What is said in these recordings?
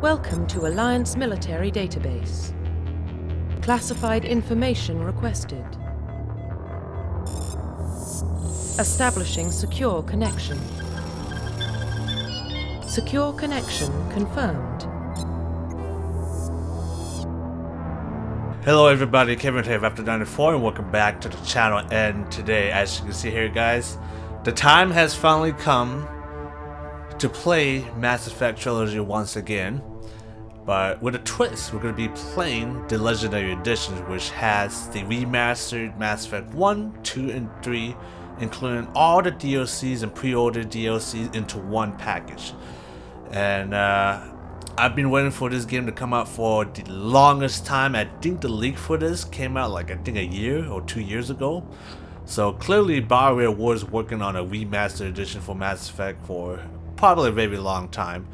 Welcome to Alliance Military Database. Classified information requested. Establishing secure connection. Secure connection confirmed. Hello everybody, Kevin here of After 94 and welcome back to the channel. And today, as you can see here guys, the time has finally come to play Mass Effect Trilogy once again. But with a twist, we're going to be playing the Legendary Edition, which has the remastered Mass Effect 1, 2, and 3, including all the DLCs and pre-ordered DLCs into one package. And I've been waiting for this game to come out for the longest time. I think the leak for this came out like a year or 2 years ago. So clearly BioWare was working on a remastered edition for Mass Effect for probably a very long time.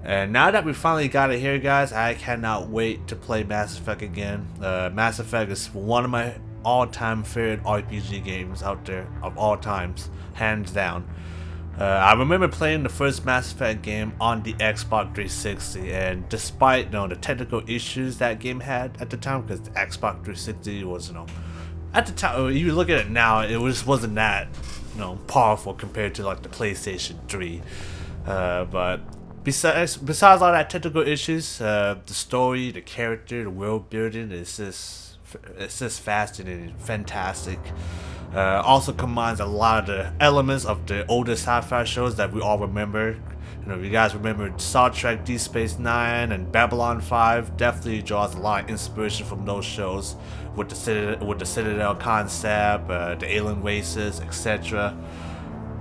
And now that we finally got it here guys, I cannot wait to play Mass Effect again. Mass Effect is one of my all-time favorite RPG games out there of all times, hands down. I remember playing the first Mass Effect game on the Xbox 360, and despite the technical issues that game had at the time, because the Xbox 360 was at the time, you look at it now, it wasn't that powerful compared to like the PlayStation 3. But besides all that technical issues, the story, the character, the world building is just fascinating, fantastic. Also combines a lot of the elements of the older sci-fi shows that we all remember. You guys remember Star Trek, Deep Space Nine, and Babylon 5. Definitely draws a lot of inspiration from those shows with the Citadel concept, the alien races, etc.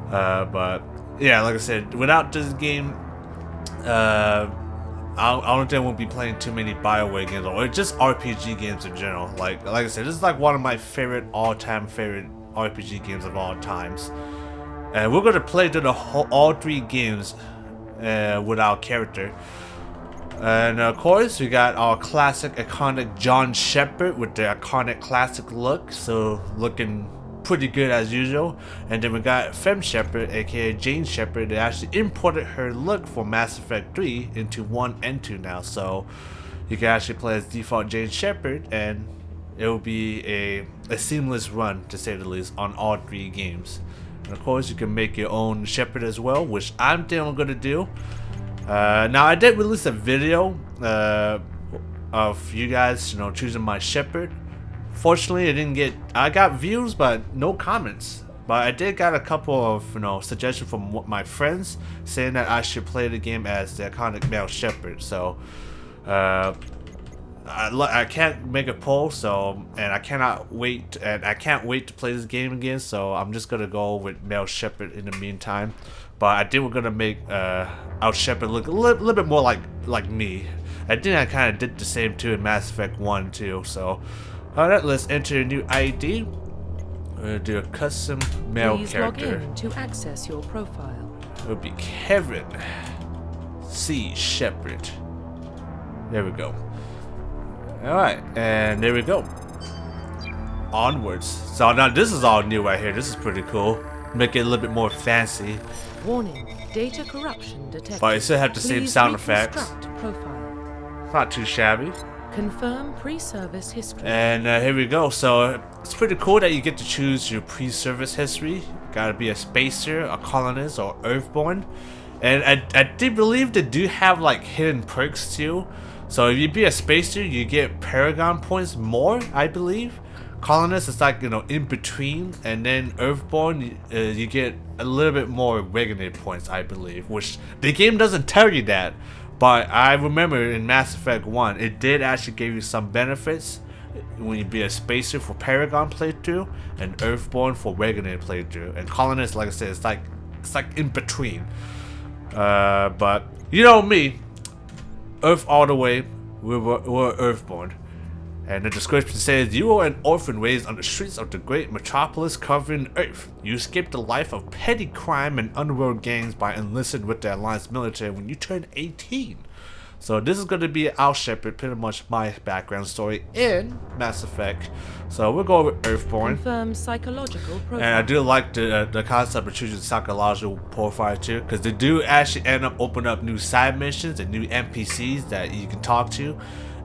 But yeah, like I said, without this game, I don't think we'll be playing too many BioWare games or just RPG games in general. Like I said, this is like one of my all-time favorite RPG games of all times. And we're gonna play through all three games with our character. And of course, we got our classic, iconic John Shepard with the iconic classic look, so looking pretty good as usual. And then we got Fem Shepard, aka Jane Shepard. They actually imported her look for Mass Effect 3 into 1 and 2 now, so you can actually play as default Jane Shepard, and it will be a seamless run, to say the least, on all three games. And of course, you can make your own Shepard as well, which I'm gonna do. Now, I did release a video of you guys, choosing my Shepard. Fortunately, I got views, but no comments. But I did got a couple of, suggestions from my friends saying that I should play the game as the iconic male Shepard. So, I can't make a poll, and I can't wait to play this game again. So I'm just gonna go with male Shepard in the meantime. But we're gonna make our Shepard look a little bit more like me. I think I kind of did the same too in Mass Effect 1 too. So. Alright, let's enter a new ID. We're gonna do a custom male character. Log in to access your profile. It'll be Kevin C. Shepard. There we go. Alright, and there we go. Onwards. So now this is all new right here. This is pretty cool. Make it a little bit more fancy. Warning, data corruption detected. But it still have the same sound effects. Profile. Not too shabby. Confirm pre-service history. And here we go. So it's pretty cool that you get to choose your pre-service history. Gotta be a spacer, a colonist, or earthborn. And I did believe they do have like hidden perks too. So if you be a spacer, you get Paragon points more, I believe. Colonist is like in between, and then earthborn you get a little bit more regulated points, I believe. Which the game doesn't tell you that. But I remember in Mass Effect 1, it did actually give you some benefits when you be a spacer for Paragon playthrough and Earthborn for regular playthrough. And Colonist, like I said, it's like in between. But you know me, Earth all the way. We're Earthborn. And the description says, you are an orphan raised on the streets of the great metropolis covering Earth. You escaped the life of petty crime and underworld gangs by enlisting with the Alliance military when you turned 18. So this is going to be our Shepard, pretty much my background story in Mass Effect. So we'll go with Earthborn. Confirm psychological profile. And I do like the concept of choosing psychological profile too, because they do actually end up opening up new side missions and new NPCs that you can talk to.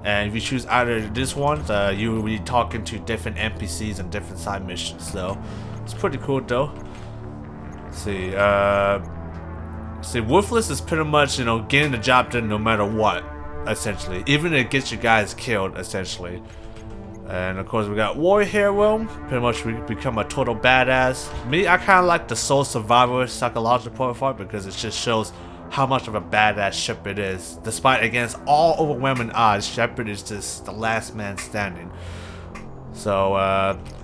And if you choose either this one, you will be talking to different NPCs and different side missions. So it's pretty cool though. Let's see, Worthless is pretty much, you know, getting the job done no matter what, essentially. Even if it gets you guys killed, essentially. And of course we got War Hero, pretty much we become a total badass. Me, I kind of like the Soul Survivor psychological profile because it just shows how much of a badass Shepard is. Despite against all overwhelming odds, Shepard is just the last man standing. So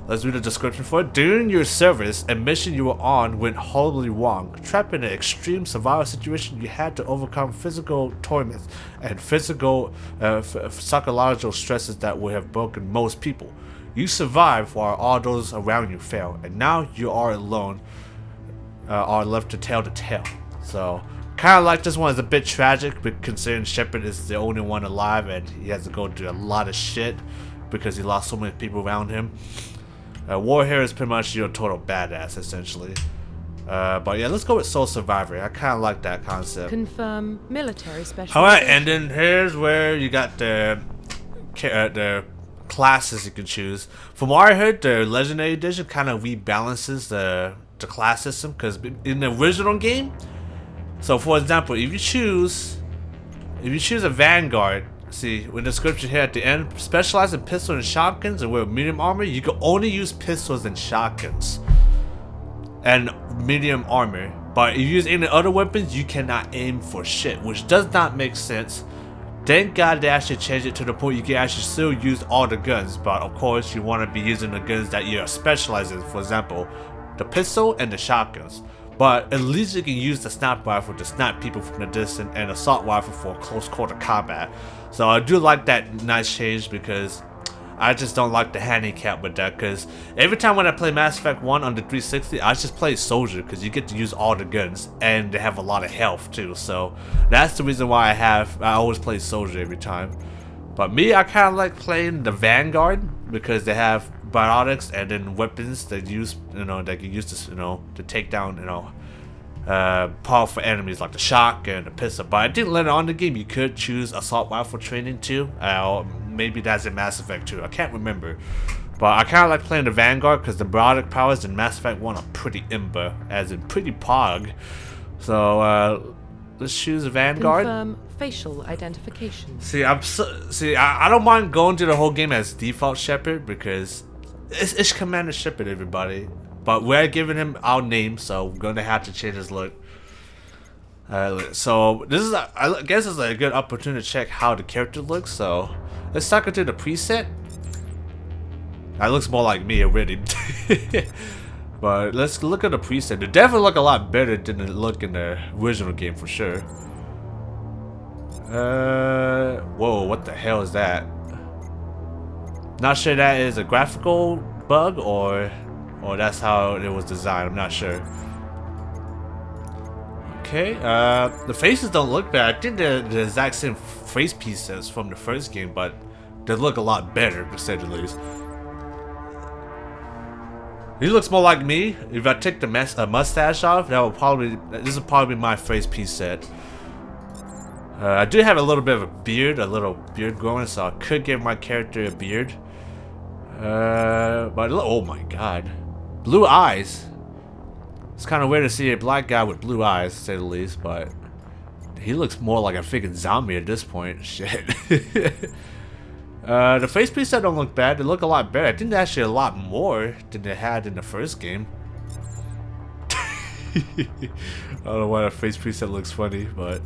let's read the description for it. During your service, a mission you were on went horribly wrong. Trapped in an extreme survival situation, you had to overcome physical torments and physical psychological stresses that would have broken most people. You survived while all those around you failed, and now you are alone, are left to tell the tale. So kind of like this one is a bit tragic, but considering Shepard is the only one alive and he has to go through a lot of shit because he lost so many people around him. War Hero is pretty much your total badass, essentially. But yeah, let's go with Soul Survivor. I kind of like that concept. Confirm military special. Alright, and then here's where you got the classes you can choose. From what I heard, the Legendary Edition kind of rebalances the class system, because in the original game, so for example, if you choose a Vanguard, see, with the description here at the end, specialize in pistols and shotguns and wear medium armor, you can only use pistols and shotguns and medium armor. But if you use any other weapons, you cannot aim for shit, which does not make sense. Thank God they actually changed it to the point you can actually still use all the guns, but of course you want to be using the guns that you're specialized in, for example, the pistol and the shotguns. But at least you can use the sniper rifle to snipe people from the distance and assault rifle for close quarter combat. So I do like that nice change, because I just don't like the handicap with that, because every time when I play Mass Effect 1 on the 360, I just play Soldier because you get to use all the guns and they have a lot of health too. So that's the reason why I always play Soldier every time. But me, I kind of like playing the Vanguard because they have biotics and then weapons that use, you know, that you use to, you know, to take down, you know, powerful enemies like the shotgun, the pistol. But I think later on in the game you could choose assault rifle training too. Maybe that's in Mass Effect 2. I can't remember. But I kind of like playing the Vanguard because the biotic powers in Mass Effect 1 are pretty imba, as in pretty pog. So let's choose a Vanguard. Confirm facial identification. See, I don't mind going through the whole game as default Shepard because it's Commander Shepard, everybody. But we're giving him our name, so we're going to have to change his look. So this is, I guess, it's a good opportunity to check how the character looks. So let's talk into the preset. That looks more like me already. But let's look at the preset. They definitely look a lot better than they look in the original game for sure. Whoa, what the hell is that? Not sure that is a graphical bug or that's how it was designed. I'm not sure. Okay, the faces don't look bad. I think they're the exact same face pieces from the first game, but they look a lot better, to say the least. He looks more like me. If I take the mustache off, this will probably be my face piece set. I do have a little bit of a beard growing, so I could give my character a beard. But oh my god, blue eyes. It's kind of weird to see a black guy with blue eyes, to say the least, but he looks more like a freaking zombie at this point. Shit. The face preset don't look bad. They look a lot better. I think they're actually a lot more than they had in the first game. I don't know why the face preset looks funny, but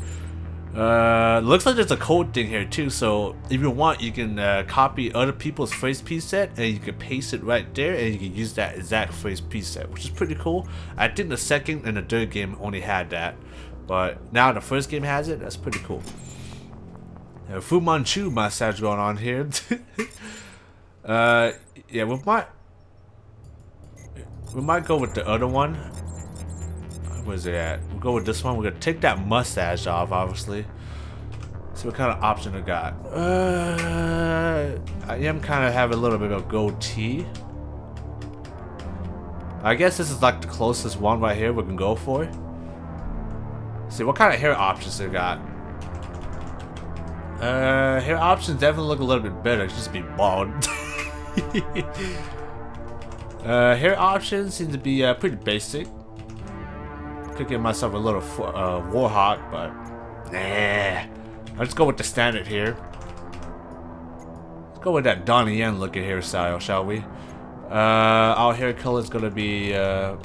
looks like there's a code thing here too. So if you want, you can copy other people's face preset and you can paste it right there, and you can use that exact face preset, which is pretty cool. I think the second and the third game only had that, but now the first game has it. That's pretty cool. Fu Manchu massage going on here. Yeah, we might go with the other one. Where's it at? We'll go with this one. We're gonna take that mustache off, obviously. See what kind of option I got. I am kind of having a little bit of goatee. I guess this is like the closest one right here we can go for. See what kind of hair options they got. Hair options definitely look a little bit better. It should just be bald. Hair options seem to be pretty basic. Could give myself a little warhawk, but nah. Let's go with the standard here. Let's go with that Donnie Yen looking hairstyle, shall we? Our hair color is gonna be it's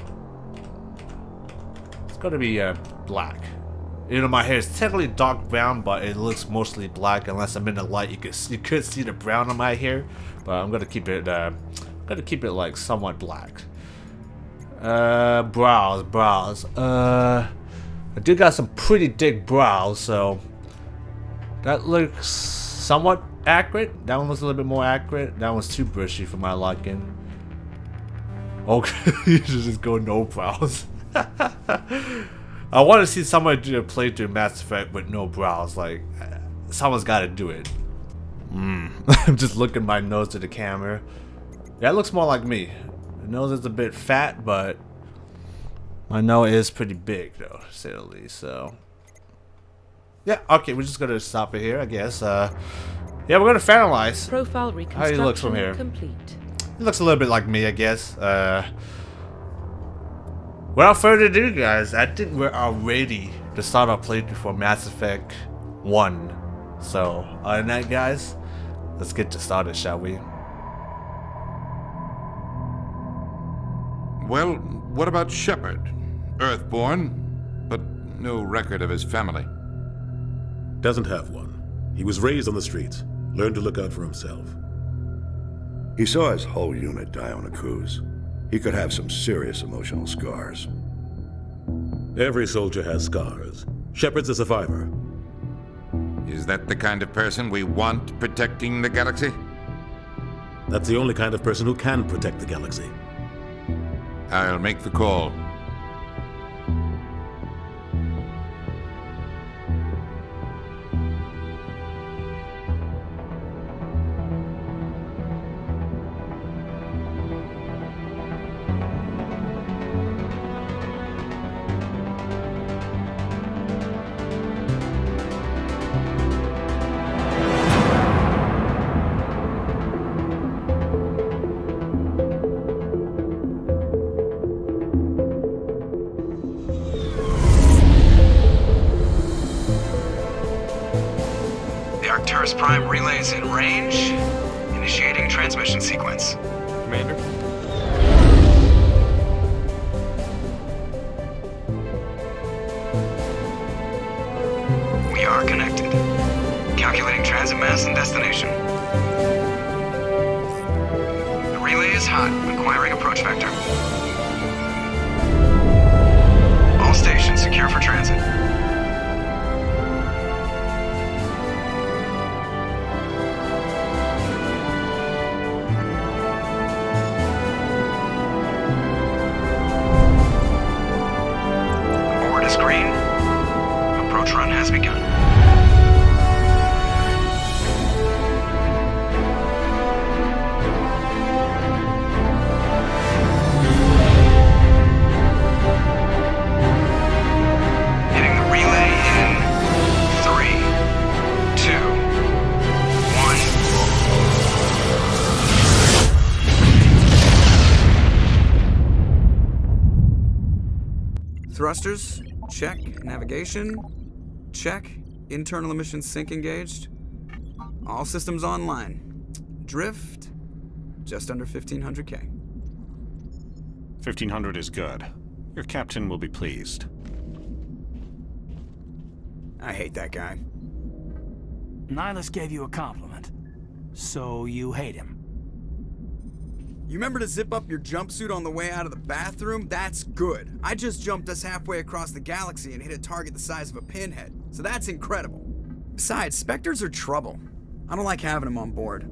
gonna be black. You know, my hair is technically dark brown, but it looks mostly black unless I'm in the light. You could see the brown on my hair, but I'm gonna keep it like somewhat black. Brows. I do got some pretty thick brows, so that looks somewhat accurate. That one looks a little bit more accurate. That one's too bushy for my liking. Okay, you should just go no brows. I want to see someone do a playthrough Mass Effect with no brows. Like, someone's got to do it. I'm just looking my nose to the camera. Yeah, it looks more like me. The nose is a bit fat, but my nose is pretty big, though, to say the least. So, yeah, okay, we're just gonna stop it here, I guess. Yeah, we're gonna finalize. Profile How reconstruction he looks from here. complete. He looks a little bit like me, I guess. Without further ado, guys, I think we're all ready to start our playthrough for Mass Effect 1. So, other than that, guys, let's get started, shall we? Well, what about Shepard? Earthborn, but no record of his family. Doesn't have one. He was raised on the streets, learned to look out for himself. He saw his whole unit die on a cruise. He could have some serious emotional scars. Every soldier has scars. Shepard's a survivor. Is that the kind of person we want protecting the galaxy? That's the only kind of person who can protect the galaxy. I'll make the call. Prime relay is in range. Initiating transmission sequence. Commander? We are connected. Calculating transit mass and destination. The relay is hot, requiring approach vector. All stations secure for transit. Green. Approach run has begun. Hitting the relay in 3, 2, 1. Thrusters? Check. Navigation? Check. Internal emissions sync engaged. All systems online. Drift? Just under 1500K. 1500 is good. Your captain will be pleased. I hate that guy. Nihilus gave you a compliment. So you hate him. You remember to zip up your jumpsuit on the way out of the bathroom? That's good. I just jumped us halfway across the galaxy and hit a target the size of a pinhead. So that's incredible. Besides, Spectres are trouble. I don't like having them on board.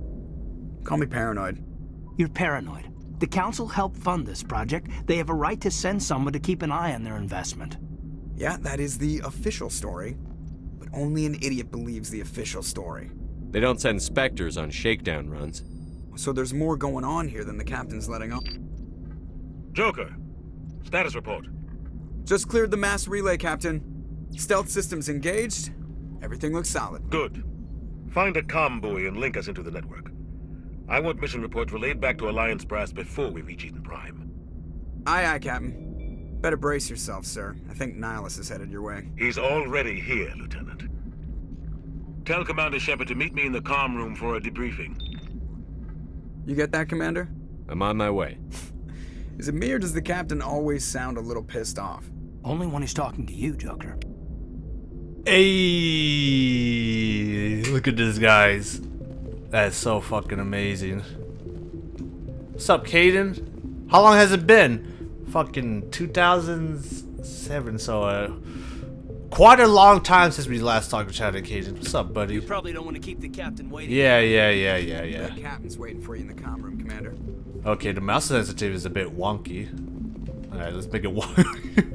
Call me paranoid. You're paranoid. The Council helped fund this project. They have a right to send someone to keep an eye on their investment. Yeah, that is the official story. But Only an idiot believes the official story. They don't send Spectres on shakedown runs. So there's more going on here than the captain's letting on. Joker, status report. Just cleared the mass relay, Captain. Stealth systems engaged. Everything looks solid. Good. Find a comm buoy and link us into the network. I want mission reports relayed back to Alliance Brass before we reach Eden Prime. Aye, aye, Captain. Better brace yourself, sir. I think Nihilus is headed your way. He's already here, Lieutenant. Tell Commander Shepard to meet me in the comm room for a debriefing. You get that, Commander? I'm on my way. Is it me or does the Captain always sound a little pissed off? Only when he's talking to you, Joker. Hey, look at this, guys. That's so fucking amazing. What's up, Caden? How long has it been? Fucking 2007, so quite a long time since we last talked to Chad and Caden. What's up, buddy? You probably don't want to keep the captain waiting. Yeah. The Captain's waiting for you in the comm room, Commander. Okay, the mouse sensitivity is a bit wonky. Alright, let's make it wonky.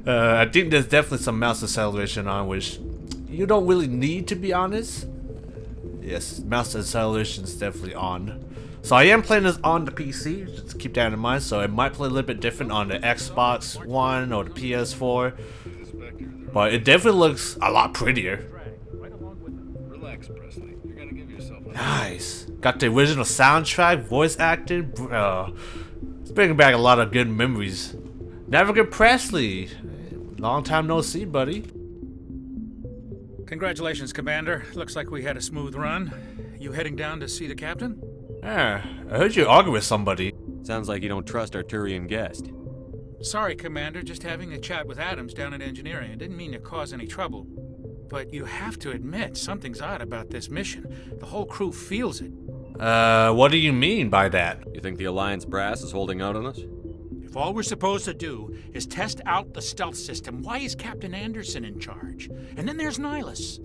I think there's definitely some mouse acceleration on, which you don't really need, to be honest. Yes, mouse acceleration is definitely on. So I am playing this on the PC, just keep that in mind. So it might play a little bit different on the Xbox One or the PS4. But it definitely looks a lot prettier. Relax, Presley. You're gonna give yourself a... Nice. Got the original soundtrack, voice acting. It's bringing back a lot of good memories. Navigator Presley. Long time no see, buddy. Congratulations, Commander. Looks like we had a smooth run. You heading down to see the captain? Yeah, I heard you argue with somebody. Sounds like you don't trust our Turian guest. Sorry, Commander. Just having a chat with Adams down at engineering. I didn't mean to cause any trouble. But you have to admit, something's odd about this mission. The whole crew feels it. What do you mean by that? You think the Alliance Brass is holding out on us? If all we're supposed to do is test out the stealth system, why is Captain Anderson in charge? And then there's Nihilus.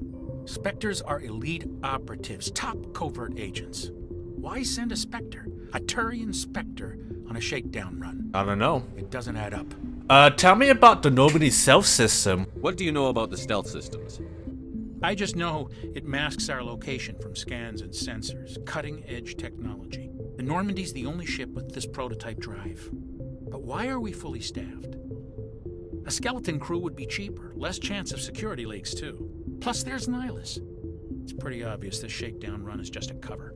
Spectres are elite operatives, top covert agents. Why send a Spectre, a Turian Spectre, on a shakedown run? I don't know. It doesn't add up. Tell me about the Nobody Self system. What do you know about the stealth systems? I just know it masks our location from scans and sensors. Cutting-edge technology. The Normandy's the only ship with this prototype drive. But why are we fully staffed? A skeleton crew would be cheaper, less chance of security leaks too. Plus there's Nihilus. It's pretty obvious this shakedown run is just a cover.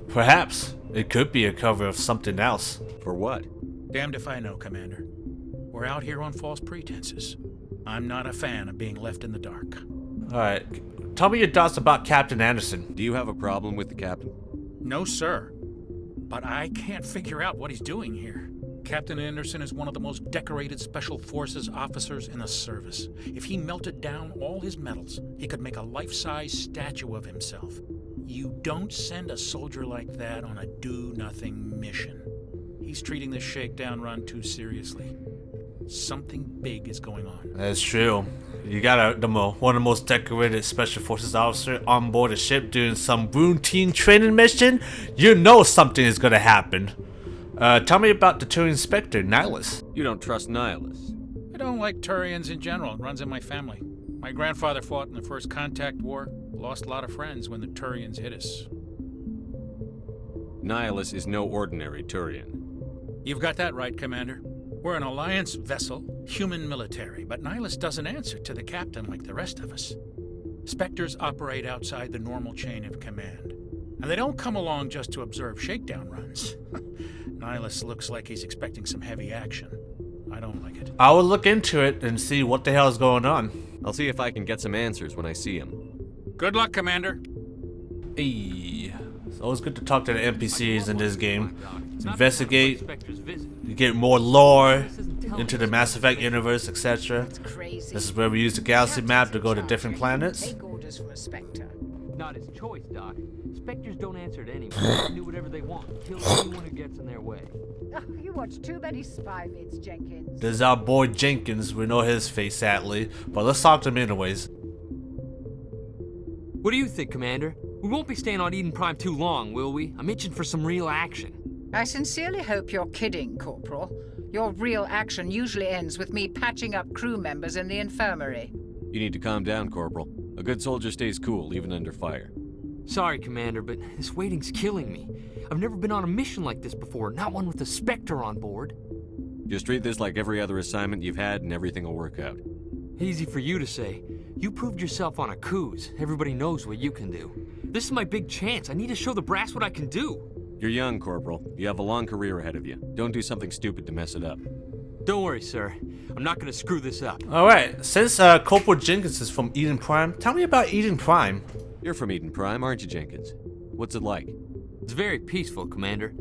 Perhaps. It could be a cover of something else. For what? Damned if I know, Commander. We're out here on false pretenses. I'm not a fan of being left in the dark. Alright, tell me your thoughts about Captain Anderson. Do you have a problem with the captain? No, sir. But I can't figure out what he's doing here. Captain Anderson is one of the most decorated Special Forces officers in the service. If he melted down all his medals, he could make a life-size statue of himself. You don't send a soldier like that on a do-nothing mission. He's treating this shakedown run too seriously. Something big is going on. That's true. You got one of the most decorated Special Forces officer on board a ship doing some routine training mission. You know something is gonna happen. Tell me about the Turian Spectre, Nihilus. You don't trust Nihilus. I don't like Turians in general. It runs in my family. My grandfather fought in the First Contact War. Lost a lot of friends when the Turians hit us. Nihilus is no ordinary Turian. You've got that right, Commander. We're an Alliance vessel, human military, but Nihilus doesn't answer to the captain like the rest of us. Spectres operate outside the normal chain of command. And they don't come along just to observe shakedown runs. Nihilus looks like he's expecting some heavy action. I don't like it. I will look into it and see what the hell is going on. I'll see if I can get some answers when I see him. Good luck, Commander. Hey. It's always good to talk to the NPCs in this game. Investigate, you get more lore into the Mass Effect universe, etc. This is where we use the galaxy map to go to different planets. Not his choice, Doc. Spectres don't answer to anyone. They can do whatever they want. Kill anyone who gets in their way. Oh, you watch too many spy vids, Jenkins. There's our boy Jenkins. We know his face, sadly. But let's talk to him anyways. What do you think, Commander? We won't be staying on Eden Prime too long, will we? I'm itching for some real action. I sincerely hope you're kidding, Corporal. Your real action usually ends with me patching up crew members in the infirmary. You need to calm down, Corporal. A good soldier stays cool, even under fire. Sorry, Commander, but this waiting's killing me. I've never been on a mission like this before, not one with a Spectre on board. Just treat this like every other assignment you've had and everything will work out. Easy for you to say. You proved yourself on a cruise. Everybody knows what you can do. This is my big chance. I need to show the brass what I can do. You're young, Corporal. You have a long career ahead of you. Don't do something stupid to mess it up. Don't worry, sir. I'm not gonna screw this up. Alright, since Corporal Jenkins is from Eden Prime, tell me about Eden Prime. You're from Eden Prime, aren't you, Jenkins? What's it like? It's very peaceful, Commander.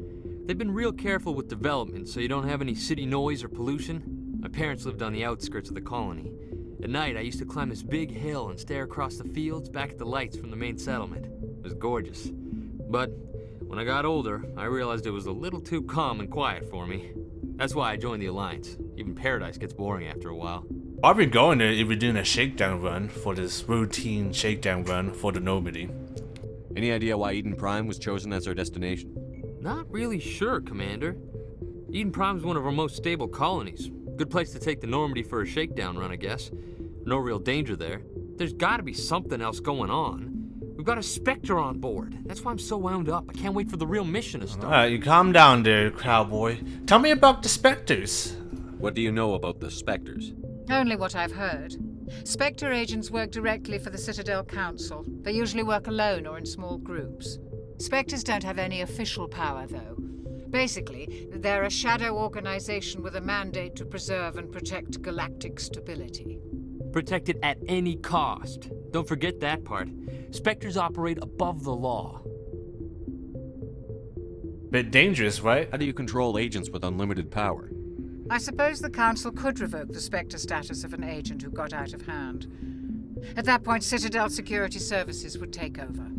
They've been real careful with development, so you don't have any city noise or pollution. My parents lived on the outskirts of the colony. At night, I used to climb this big hill and stare across the fields back at the lights from the main settlement. It was gorgeous. But when I got older, I realized it was a little too calm and quiet for me. That's why I joined the Alliance. Even Paradise gets boring after a while. I'll be going there if we're doing a shakedown run for this routine shakedown run for the Normandy. Any idea why Eden Prime was chosen as our destination? Not really sure, Commander. Eden Prime's one of our most stable colonies. Good place to take the Normandy for a shakedown run, I guess. No real danger there. There's gotta be something else going on. We've got a Spectre on board. That's why I'm so wound up. I can't wait for the real mission to start. Alright, you calm down there, cowboy. Tell me about the Spectres. What do you know about the Spectres? Only what I've heard. Spectre agents work directly for the Citadel Council. They usually work alone or in small groups. Spectres don't have any official power, though. Basically, they're a shadow organization with a mandate to preserve and protect galactic stability. Protect it at any cost. Don't forget that part. Spectres operate above the law. Bit dangerous, right? How do you control agents with unlimited power? I suppose the Council could revoke the Spectre status of an agent who got out of hand. At that point, Citadel Security Services would take over.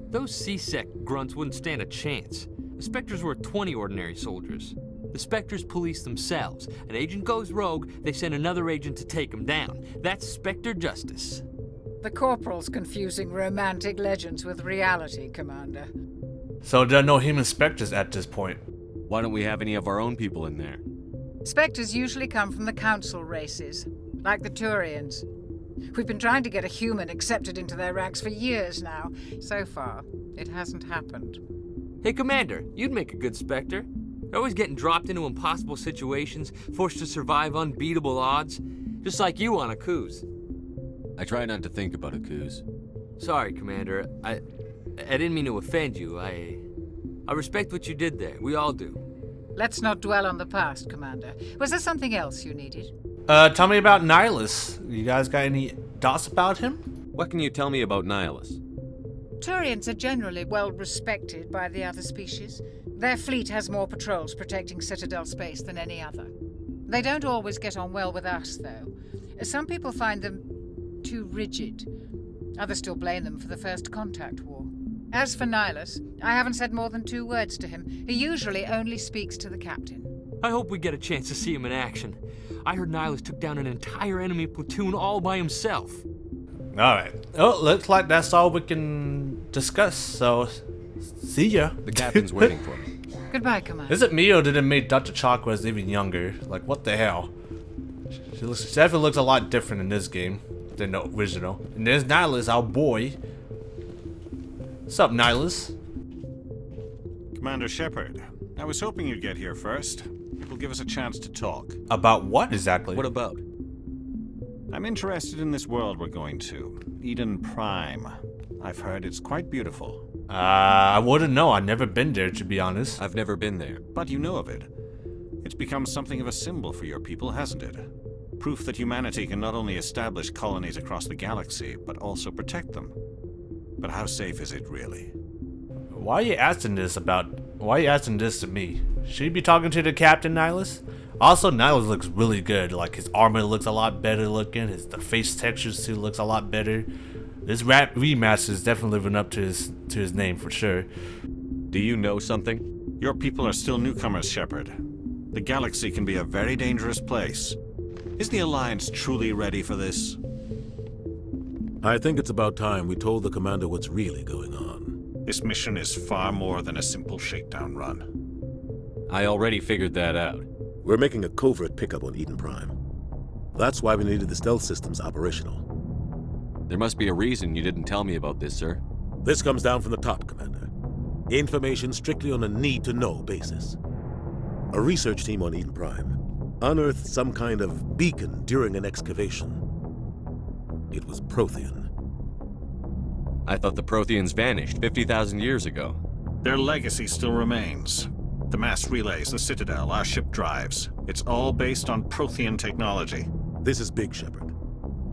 Those C-Sec grunts wouldn't stand a chance. The Spectres were 20 ordinary soldiers. The Spectres police themselves. An agent goes rogue, they send another agent to take him down. That's Spectre justice. The Corporal's confusing romantic legends with reality, Commander. So there are no human Spectres at this point. Why don't we have any of our own people in there? Spectres usually come from the Council races, like the Turians. We've been trying to get a human accepted into their ranks for years now. So far, it hasn't happened. Hey, Commander, you'd make a good Spectre. They're always getting dropped into impossible situations, forced to survive unbeatable odds. Just like you on a cruise. I try not to think about a cruise. Sorry, Commander. I didn't mean to offend you. I respect what you did there. We all do. Let's not dwell on the past, Commander. Was there something else you needed? Tell me about Nihilus. You guys got any dots about him? What can you tell me about Nihilus? Turians are generally well respected by the other species. Their fleet has more patrols protecting Citadel space than any other. They don't always get on well with us, though. Some people find them too rigid. Others still blame them for the First Contact War. As for Nihilus, I haven't said more than 2 words to him. He usually only speaks to the captain. I hope we get a chance to see him in action. I heard Nihilus took down an entire enemy platoon all by himself. Alright. Oh, looks like that's all we can discuss, so see ya. The captain's waiting for me. Goodbye, Commander. Is it me or did it make Dr. Chakras even younger? Like, what the hell? She definitely looks a lot different in this game than the original. And there's Nihilus, our boy. What's up, Nihilus? Commander Shepard, I was hoping you'd get here first. It will give us a chance to talk. About what exactly? What about? I'm interested in this world we're going to. Eden Prime. I've heard it's quite beautiful. I wouldn't know. I've never been there, to be honest. I've never been there. But you know of it. It's become something of a symbol for your people, hasn't it? Proof that humanity can not only establish colonies across the galaxy, but also protect them. But how safe is it really? Why are you asking this to me? Should you be talking to the captain, Nihilus? Also, Nihilus looks really good. Like, his armor looks a lot better looking. The face textures too looks a lot better. This remaster is definitely living up to his name for sure. Do you know something? Your people are still newcomers, Shepard. The galaxy can be a very dangerous place. Is the Alliance truly ready for this? I think it's about time we told the commander what's really going on. This mission is far more than a simple shakedown run. I already figured that out. We're making a covert pickup on Eden Prime. That's why we needed the stealth systems operational. There must be a reason you didn't tell me about this, sir. This comes down from the top, Commander. Information strictly on a need-to-know basis. A research team on Eden Prime unearthed some kind of beacon during an excavation. It was Prothean. I thought the Protheans vanished 50,000 years ago. Their legacy still remains. The mass relays, the Citadel, our ship drives. It's all based on Prothean technology. This is big, Shepard.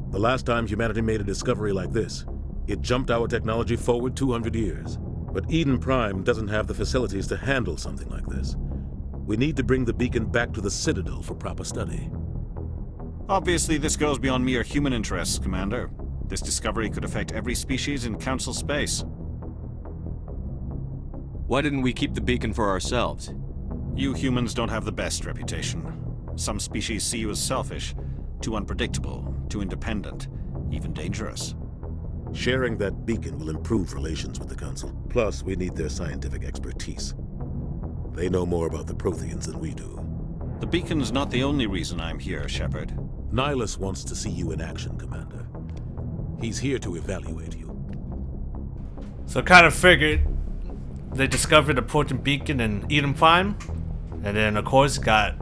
The last time humanity made a discovery like this, it jumped our technology forward 200 years. But Eden Prime doesn't have the facilities to handle something like this. We need to bring the beacon back to the Citadel for proper study. Obviously, this goes beyond mere human interests, Commander. This discovery could affect every species in Council space. Why didn't we keep the beacon for ourselves? You humans don't have the best reputation. Some species see you as selfish, too unpredictable, too independent, even dangerous. Sharing that beacon will improve relations with the Council. Plus, we need their scientific expertise. They know more about the Protheans than we do. The beacon's not the only reason I'm here, Shepard. Nihilus wants to see you in action, Commander. He's here to evaluate you. So kind of figured they discovered a Prothean beacon in Eden Prime, and then of course got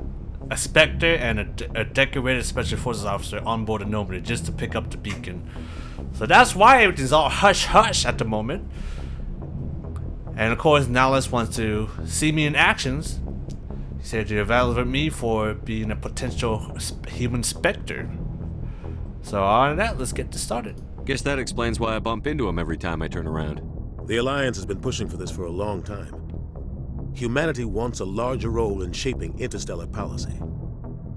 a Spectre and a decorated Special Forces officer on board a Nomad just to pick up the beacon. So that's why everything's all hush-hush at the moment. And of course, Nihilus wants to see me in actions. He said to evaluate me for being a potential human Spectre. So on that, let's get this started. Guess that explains why I bump into him every time I turn around. The Alliance has been pushing for this for a long time. Humanity wants a larger role in shaping interstellar policy.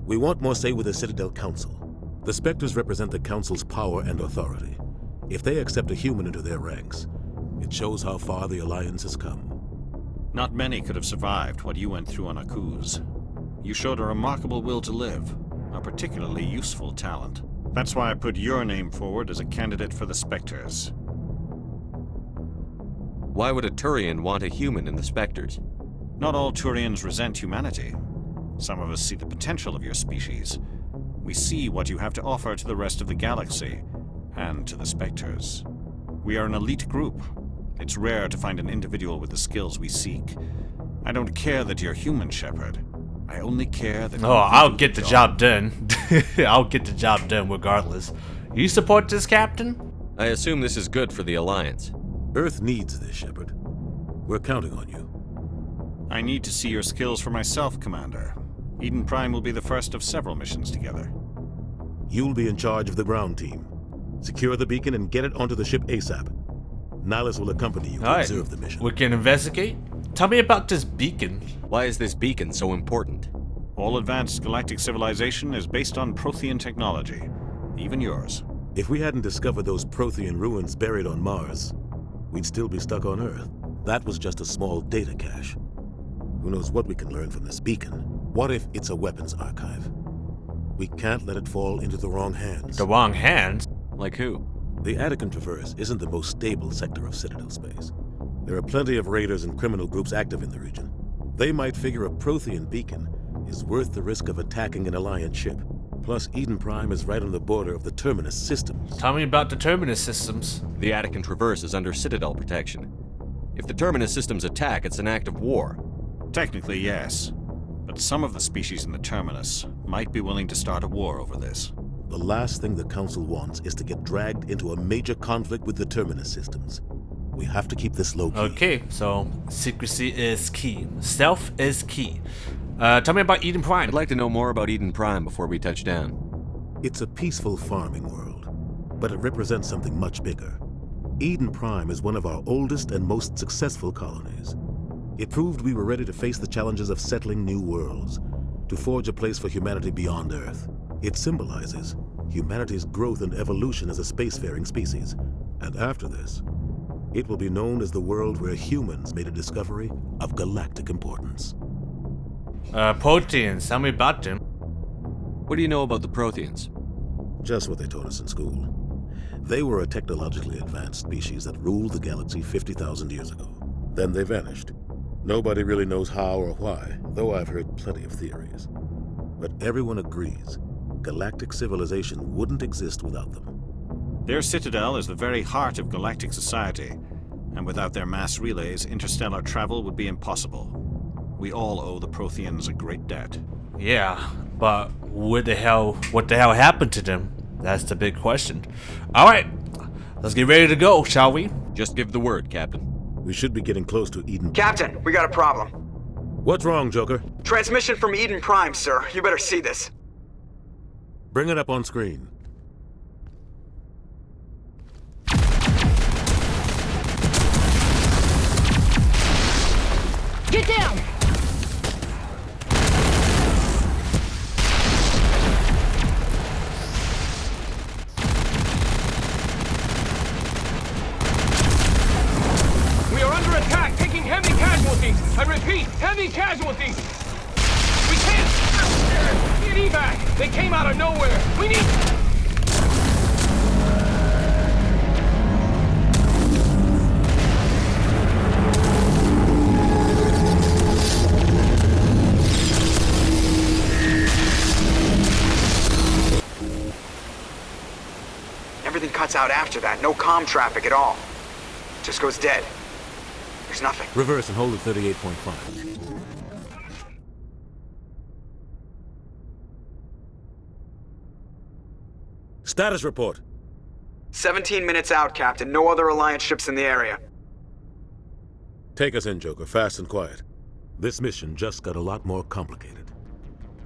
We want more say with the Citadel Council. The Spectres represent the Council's power and authority. If they accept a human into their ranks, it shows how far the Alliance has come. Not many could have survived what you went through on Akuz. You showed a remarkable will to live, a particularly useful talent. That's why I put your name forward as a candidate for the Spectres. Why would a Turian want a human in the Spectres? Not all Turians resent humanity. Some of us see the potential of your species. We see what you have to offer to the rest of the galaxy, and to the Spectres. We are an elite group. It's rare to find an individual with the skills we seek. I don't care that you're human, Shepard. I only care that... Oh, I'll get the job done. I'll get the job done regardless. You support this, Captain? I assume this is good for the Alliance. Earth needs this, Shepard. We're counting on you. I need to see your skills for myself, Commander. Eden Prime will be the first of several missions together. You'll be in charge of the ground team. Secure the beacon and get it onto the ship ASAP. Nihilus will accompany you to observe the mission. We can investigate. Tell me about this beacon. Why is this beacon so important? All advanced galactic civilization is based on Prothean technology. Even yours. If we hadn't discovered those Prothean ruins buried on Mars, we'd still be stuck on Earth. That was just a small data cache. Who knows what we can learn from this beacon? What if it's a weapons archive? We can't let it fall into the wrong hands. The wrong hands? Like who? The Attican Traverse isn't the most stable sector of Citadel space. There are plenty of raiders and criminal groups active in the region. They might figure a Prothean beacon is worth the risk of attacking an Alliance ship. Plus, Eden Prime is right on the border of the Terminus systems. Tell me about the Terminus systems. The Attican Traverse is under Citadel protection. If the Terminus systems attack, it's an act of war. Technically, yes. But some of the species in the Terminus might be willing to start a war over this. The last thing the Council wants is to get dragged into a major conflict with the Terminus systems. We have to keep this low-key. Okay, so secrecy is key. Stealth is key. Tell me about Eden Prime. I'd like to know more about Eden Prime before we touch down. It's a peaceful farming world, but it represents something much bigger. Eden Prime is one of our oldest and most successful colonies. It proved we were ready to face the challenges of settling new worlds, to forge a place for humanity beyond Earth. It symbolizes humanity's growth and evolution as a spacefaring species. And after this, it will be known as the world where humans made a discovery of galactic importance. Protheans, tell me about them. What do you know about the Protheans? Just what they taught us in school. They were a technologically advanced species that ruled the galaxy 50,000 years ago. Then they vanished. Nobody really knows how or why, though I've heard plenty of theories. But everyone agrees galactic civilization wouldn't exist without them. Their citadel is the very heart of galactic society, and without their mass relays, interstellar travel would be impossible. We all owe the Protheans a great debt. Yeah, but what the hell happened to them? That's the big question. Alright, let's get ready to go, shall we? Just give the word, Captain. We should be getting close to Eden. Captain, we got a problem. What's wrong, Joker? Transmission from Eden Prime, sir. You better see this. Bring it up on screen. Get down! We are under attack, taking heavy casualties. I repeat, heavy casualties. We can't get evac. They came out of nowhere. We need... Everything cuts out after that. No comm traffic at all. Just goes dead. There's nothing. Reverse and hold at 38.5. Status report. 17 minutes out, Captain. No other Alliance ships in the area. Take us in, Joker, fast and quiet. This mission just got a lot more complicated.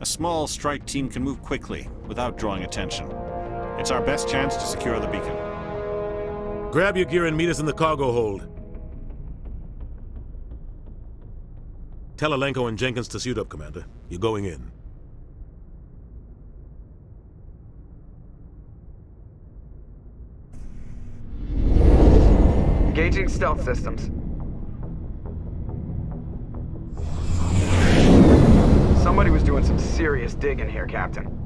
A small strike team can move quickly, without drawing attention. It's our best chance to secure the beacon. Grab your gear and meet us in the cargo hold. Tell Alenko and Jenkins to suit up, Commander. You're going in. Engaging stealth systems. Somebody was doing some serious digging here, Captain.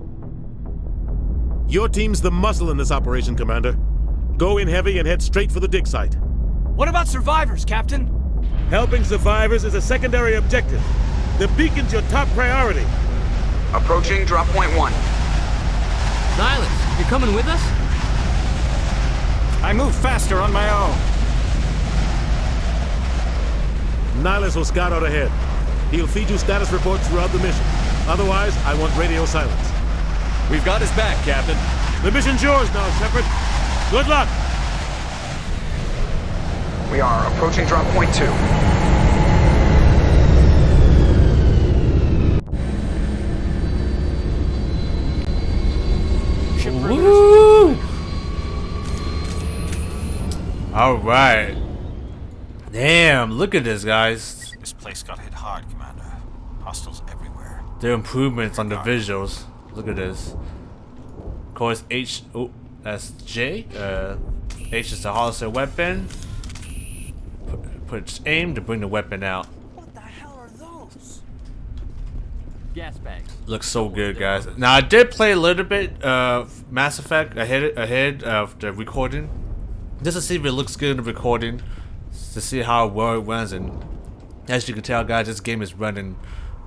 Your team's the muscle in this operation, Commander. Go in heavy and head straight for the dig site. What about survivors, Captain? Helping survivors is a secondary objective. The beacon's your top priority. Approaching drop point 1. Nihilus, you're coming with us? I move faster on my own. Nihilus will scout out ahead. He'll feed you status reports throughout the mission. Otherwise, I want radio silence. We've got his back, Captain. The mission's yours now, Shepard. Good luck! We are approaching drop point 2. Woo! Alright. Damn, look at this, guys. This place got hit hard, Commander. Hostiles everywhere. There are improvements on the visuals. Look at this. Of course, H. Oh, that's J. H is the holster weapon. Put aim to bring the weapon out. What the hell are those? Gas bags. Looks so good, guys. Now I did play a little bit of Mass Effect ahead of the recording, just to see if it looks good in the recording, to see how well it runs. And as you can tell, guys, this game is running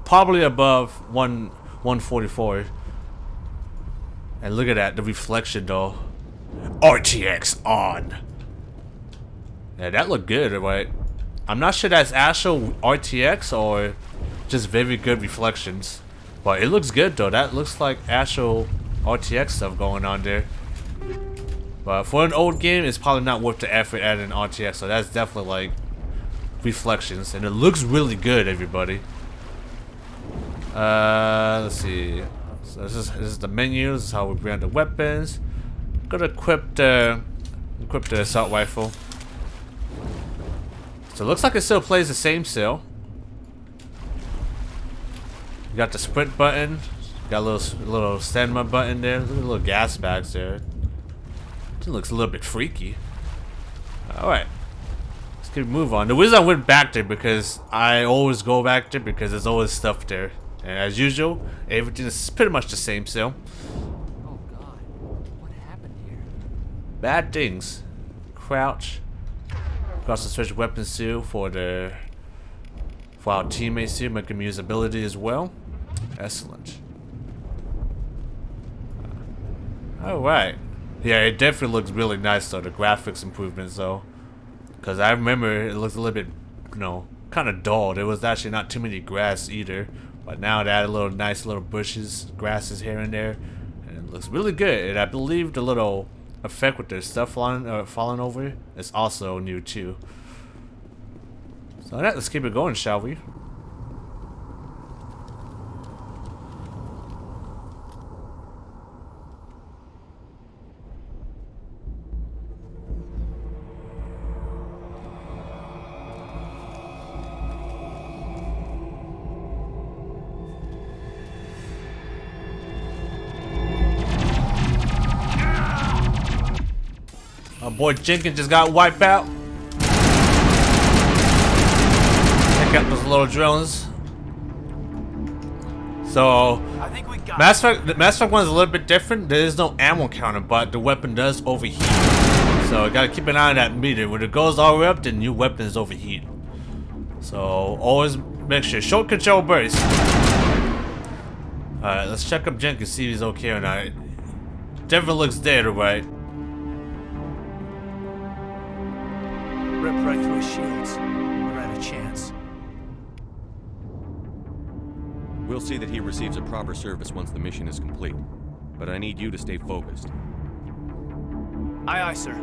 probably above 144. And look at that, the reflection though. RTX on. Yeah, that looked good, right? I'm not sure that's actual RTX or just very good reflections. But it looks good though. That looks like actual RTX stuff going on there. But for an old game, it's probably not worth the effort adding RTX. So that's definitely like reflections. And it looks really good, everybody. Let's see. So this is the menu. This is how we brand the weapons. Gonna equip the assault rifle. So it looks like it still plays the same still. You got the sprint button. Got a little stamina button there. Look at the little gas bags there. It looks a little bit freaky. Alright. Let's keep move on. The reason I went back there because I always go back there because there's always stuff there. And as usual, everything is pretty much the same still. Oh god. What happened here? Bad things. Crouch. Got some switch weapons too for our teammates too, make them use ability as well. Excellent. Alright. Yeah, it definitely looks really nice though, the graphics improvements though. Because I remember it looked a little bit, you know, kind of dull. There was actually not too many grass either. But now they added little nice little bushes, grasses here and there. And it looks really good. And I believe the little effect with their stuff falling over is also new too. So let's keep it going, shall we? My boy Jenkins just got wiped out. Check out those little drones. So, Mass Effect 1 is a little bit different. There is no ammo counter, but the weapon does overheat. So, you gotta keep an eye on that meter. When it goes all the way up, then your weapon is overheat. So, always make sure. Short control burst. Alright, let's check up Jenkins, see if he's okay or not. Definitely looks dead, alright. Ripped right through his shields. We're out of chance. We'll see that he receives a proper service once the mission is complete. But I need you to stay focused. Aye, aye, sir.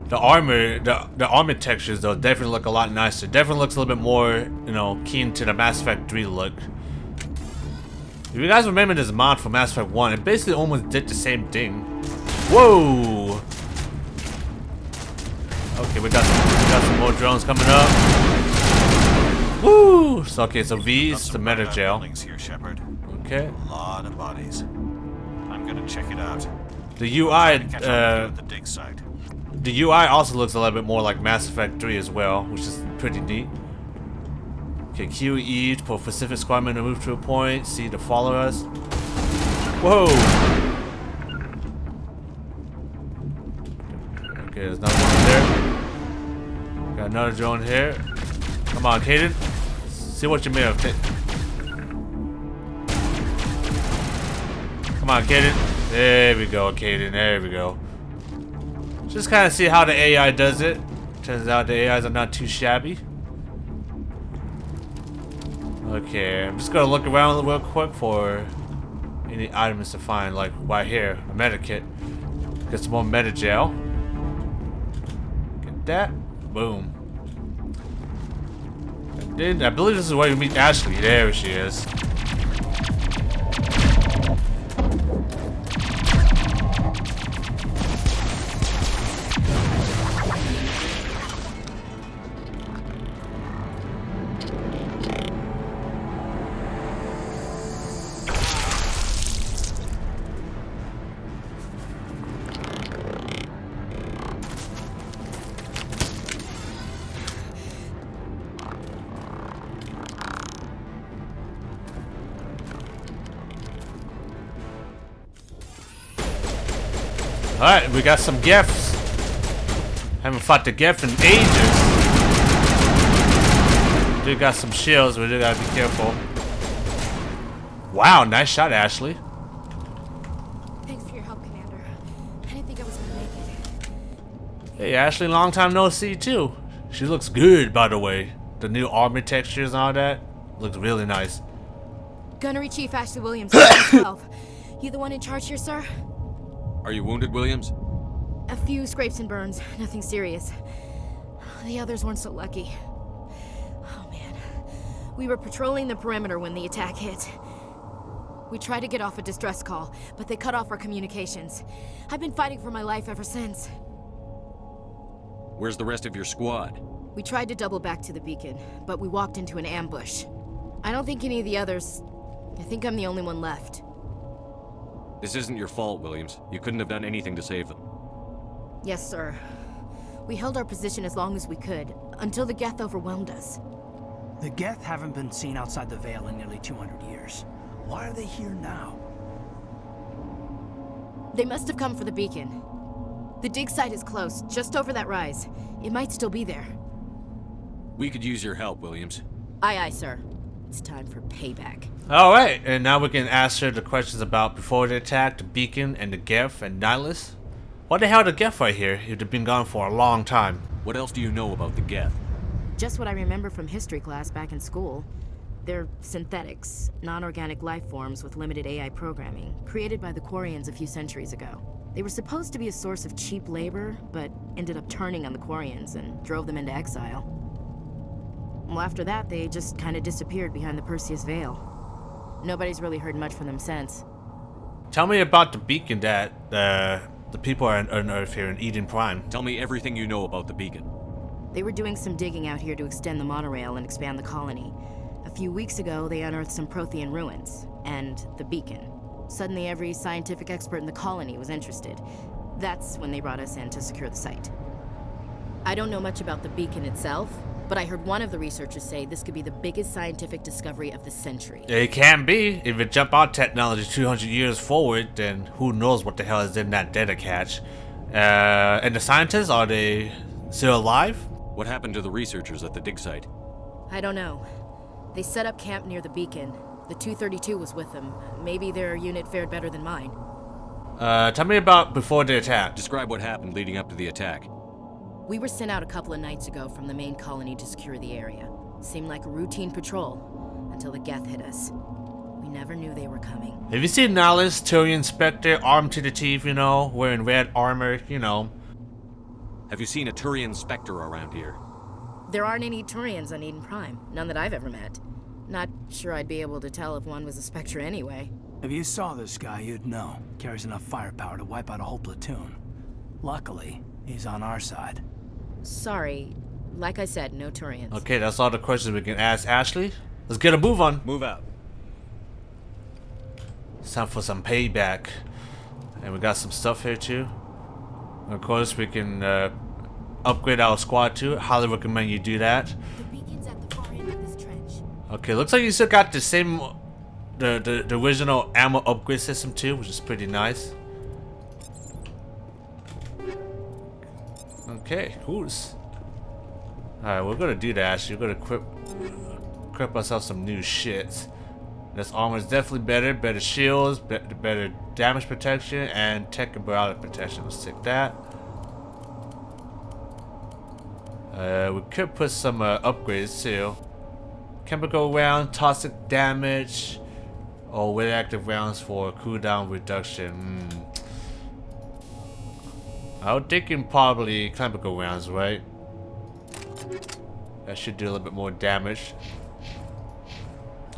The armor textures though definitely look a lot nicer. Definitely looks a little bit more, you know, keen to the Mass Effect 3 look. If you guys remember this mod for Mass Effect 1, it basically almost did the same thing. Whoa! Okay, we got some more drones coming up. Woo! So okay, so V's the meta jail. Here, Shepard. Okay. A lot of bodies. I'm gonna check it out. The UI, the dig site. the UI also looks a little bit more like Mass Effect 3 as well, which is pretty neat. Okay, QE for Pacific Squadron to move to a point. C to follow us. Whoa! Okay, there's another one there. Got another drone here. Come on, Caden. See what you made of it. Come on, Caden. There we go, Caden. There we go. Just kind of see how the AI does it. Turns out the AIs are not too shabby. Okay, I'm just gonna look around real quick for any items to find, like right here, a meta kit. Get some more meta gel. Get that. Boom. And then I believe this is where we meet Ashley. There she is. Alright, we got some gifts. Haven't fought the gift in ages. We do got some shields, we do gotta be careful. Wow, nice shot, Ashley. Thanks for your help, Commander. I didn't think I was gonna make it. Hey, Ashley, long time no see, too. She looks good, by the way. The new armor textures and all that looks really nice. Gunnery Chief Ashley Williams, 12. You the one in charge here, sir? Are you wounded, Williams? A few scrapes and burns, nothing serious. The others weren't so lucky. Oh man. We were patrolling the perimeter when the attack hit. We tried to get off a distress call, but they cut off our communications. I've been fighting for my life ever since. Where's the rest of your squad? We tried to double back to the beacon, but we walked into an ambush. I don't think any of the others... I think I'm the only one left. This isn't your fault, Williams. You couldn't have done anything to save them. Yes, sir. We held our position as long as we could, until the Geth overwhelmed us. The Geth haven't been seen outside the Veil in nearly 200 years. Why are they here now? They must have come for the beacon. The dig site is close, just over that rise. It might still be there. We could use your help, Williams. Aye, aye, sir. It's time for payback. Alright, and now we can answer the questions about before the attack, the beacon, and the Geth and Nihilus. What the hell are the Geth right here if they've been gone for a long time? What else do you know about the Geth? Just what I remember from history class back in school. They're synthetics, non-organic life forms with limited AI programming, created by the Quarians a few centuries ago. They were supposed to be a source of cheap labor, but ended up turning on the Quarians and drove them into exile. Well, after that, they just kind of disappeared behind the Perseus Veil. Nobody's really heard much from them since. Tell me about the beacon that the people on Earth here in Eden Prime. Tell me everything you know about the beacon. They were doing some digging out here to extend the monorail and expand the colony. A few weeks ago, they unearthed some Prothean ruins, and the beacon. Suddenly, every scientific expert in the colony was interested. That's when they brought us in to secure the site. I don't know much about the beacon itself, but I heard one of the researchers say this could be the biggest scientific discovery of the century. It can be. If it jump out technology 200 years forward, then who knows what the hell is in that data cache. And the scientists, are they still alive? What happened to the researchers at the dig site? I don't know. They set up camp near the beacon. The 232 was with them. Maybe their unit fared better than mine. Tell me about before the attack. Describe what happened leading up to the attack. We were sent out a couple of nights ago from the main colony to secure the area. Seemed like a routine patrol, until the Geth hit us. We never knew they were coming. Have you seen Nihilus, Turian Spectre, armed to the teeth, you know, wearing red armor, you know? Have you seen a Turian Spectre around here? There aren't any Turians on Eden Prime. None that I've ever met. Not sure I'd be able to tell if one was a Spectre anyway. If you saw this guy, you'd know. Carries enough firepower to wipe out a whole platoon. Luckily, he's on our side. Sorry. Like I said, no Turians. Okay, that's all the questions we can ask Ashley. Let's get a move on. Move out. It's time for some payback. And we got some stuff here too. Of course, we can upgrade our squad too. Highly recommend you do that. The beacon's at the far end of this trench. Okay, looks like you still got the same, the original ammo upgrade system too, which is pretty nice. Okay, cool. Alright, we're gonna do that actually. We're gonna equip ourselves some new shit. This armor is definitely better. Better shields, better damage protection, and tech and biotic protection. Let's take that. We could put some upgrades too. Chemical round, toxic damage, or with active rounds for cooldown reduction. I was thinking probably chemical rounds, right? That should do a little bit more damage.